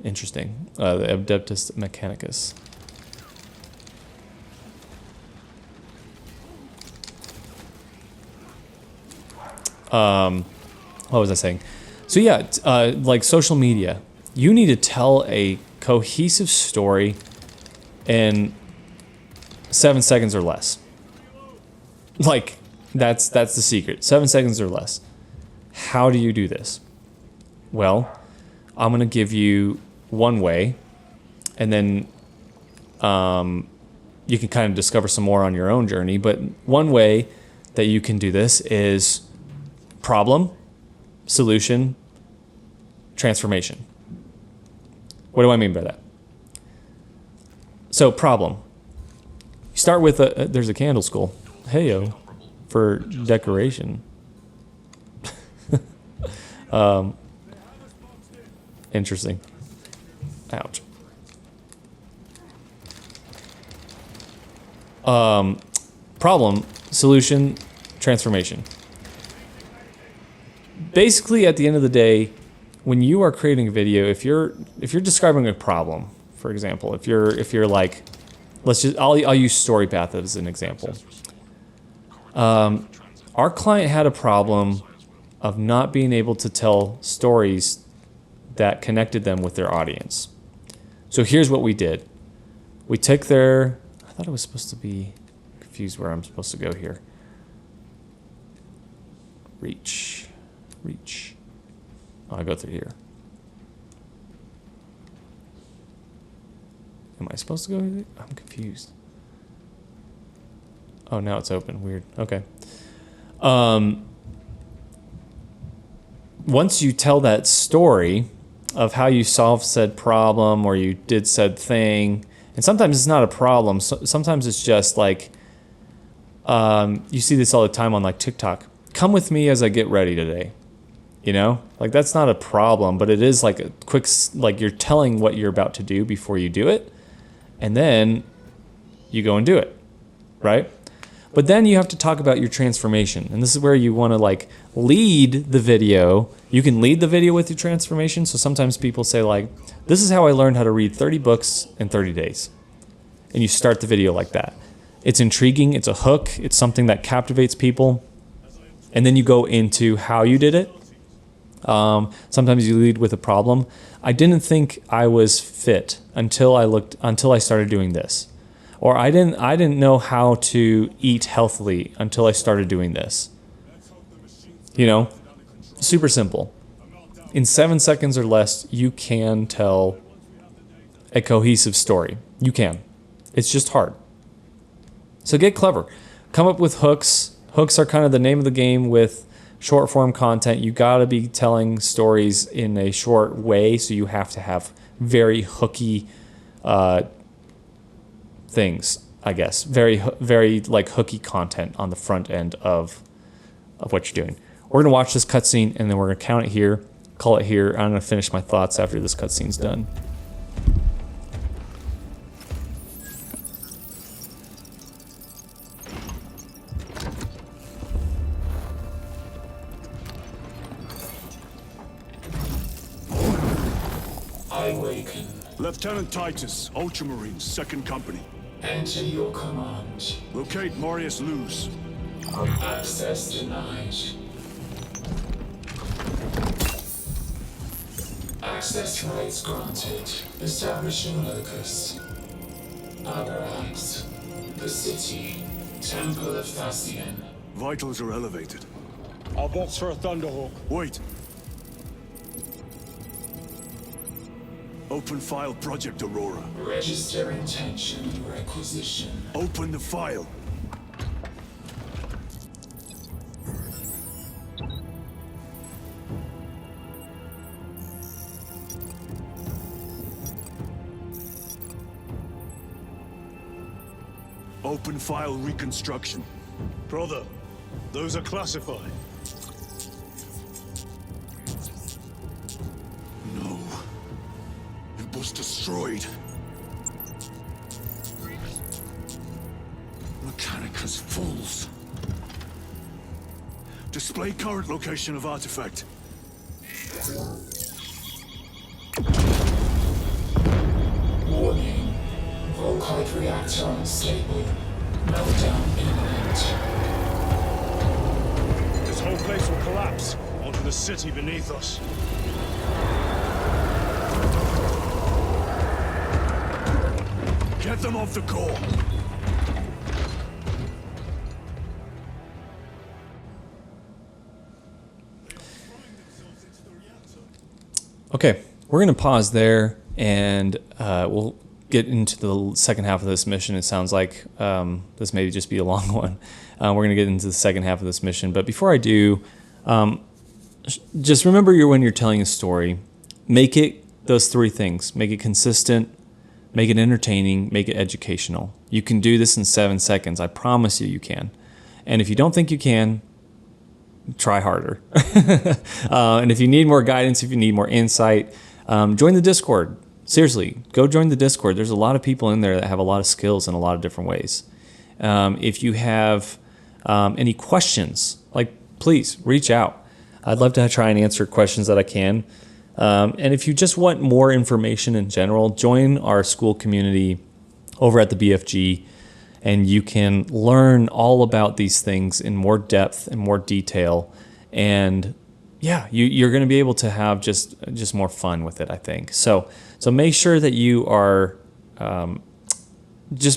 interesting. The Adeptus Mechanicus. what was I saying? So yeah, like social media, you need to tell a cohesive story in 7 seconds or less. Like that's the secret. 7 seconds or less. How do you do this? Well, I'm gonna give you one way, and then you can kind of discover some more on your own journey. But one way that you can do this is problem, solution, transformation. What do I mean by that? So problem. You start with there's a candle skull. Heyo, for decoration. Interesting. Ouch. Problem, solution, transformation. Basically, at the end of the day, when you are creating a video, if you're describing a problem, for example, if you're like, I'll use StoryPath as an example. Our client had a problem of not being able to tell stories that connected them with their audience. So here's what we did. We took I thought it was supposed to be, confused where I'm supposed to go here. Reach. Oh, I go through here. Am I supposed to go here? I'm confused. Oh, now it's open. Weird. Okay. Once you tell that story of how you solved said problem or you did said thing, and sometimes it's not a problem. Sometimes it's just like, you see this all the time on like TikTok. Come with me as I get ready today. You know, like that's not a problem, but it is like a quick, like you're telling what you're about to do before you do it. And then you go and do it, right? But then you have to talk about your transformation. And this is where you want to like lead the video. You can lead the video with your transformation. So sometimes people say like, this is how I learned how to read 30 books in 30 days. And you start the video like that. It's intriguing. It's a hook. It's something that captivates people. And then you go into how you did it. Sometimes you lead with a problem. I didn't think I was fit until I started doing this. Or I didn't know how to eat healthily until I started doing this. You know, super simple. In 7 seconds or less, you can tell a cohesive story. You can. It's just hard. So get clever. Come up with hooks. Hooks are kind of the name of the game with short form content. You gotta be telling stories in a short way, so you have to have very hooky things, I guess. Very like hooky content on the front end of what you're doing. We're gonna watch this cutscene and then we're gonna count it here, call it here. I'm gonna finish my thoughts after this cutscene's done. I awaken. Lieutenant Titus, Ultramarines, 2nd Company. Enter your command. Locate Marius Luz. Access denied. Access rights granted. Establishing locus. Abarax. The city. Temple of Thasian. Vitals are elevated. I'll box for a Thunderhawk. Wait. Open file Project Aurora. Register intention requisition. Open the file. Open file reconstruction. Brother, those are classified. No. It was destroyed. Mechanicus fools. Display current location of artifact. Warning. Volkite reactor unstable. Meltdown imminent. This whole place will collapse. the city beneath us. Get them off the core. Okay, we're going to pause there, and we'll get into the second half of this mission. It sounds like this may just be a long one. We're going to get into the second half of this mission. But before I do, just remember when you're telling a story, make it those three things. Make it consistent, make it entertaining, make it educational. You can do this in 7 seconds. I promise you can. And if you don't think you can, try harder. And if you need more guidance, if you need more insight, join the Discord. Seriously, go join the Discord. There's a lot of people in there that have a lot of skills in a lot of different ways. If you have any questions, please reach out. I'd love to try and answer questions that I can. And if you just want more information in general, join our school community over at the BFG, and you can learn all about these things in more depth and more detail. And yeah, you're going to be able to have just more fun with it, I think. So make sure that you are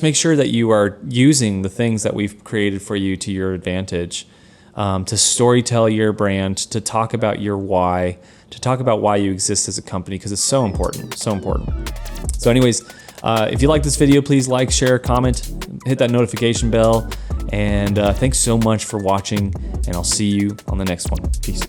make sure that you are using the things that we've created for you to your advantage, to storytell your brand, to talk about your why, to talk about why you exist as a company, because it's so important, so important. So anyways, if you like this video, please like, share, comment, hit that notification bell, and thanks so much for watching, and I'll see you on the next one. Peace.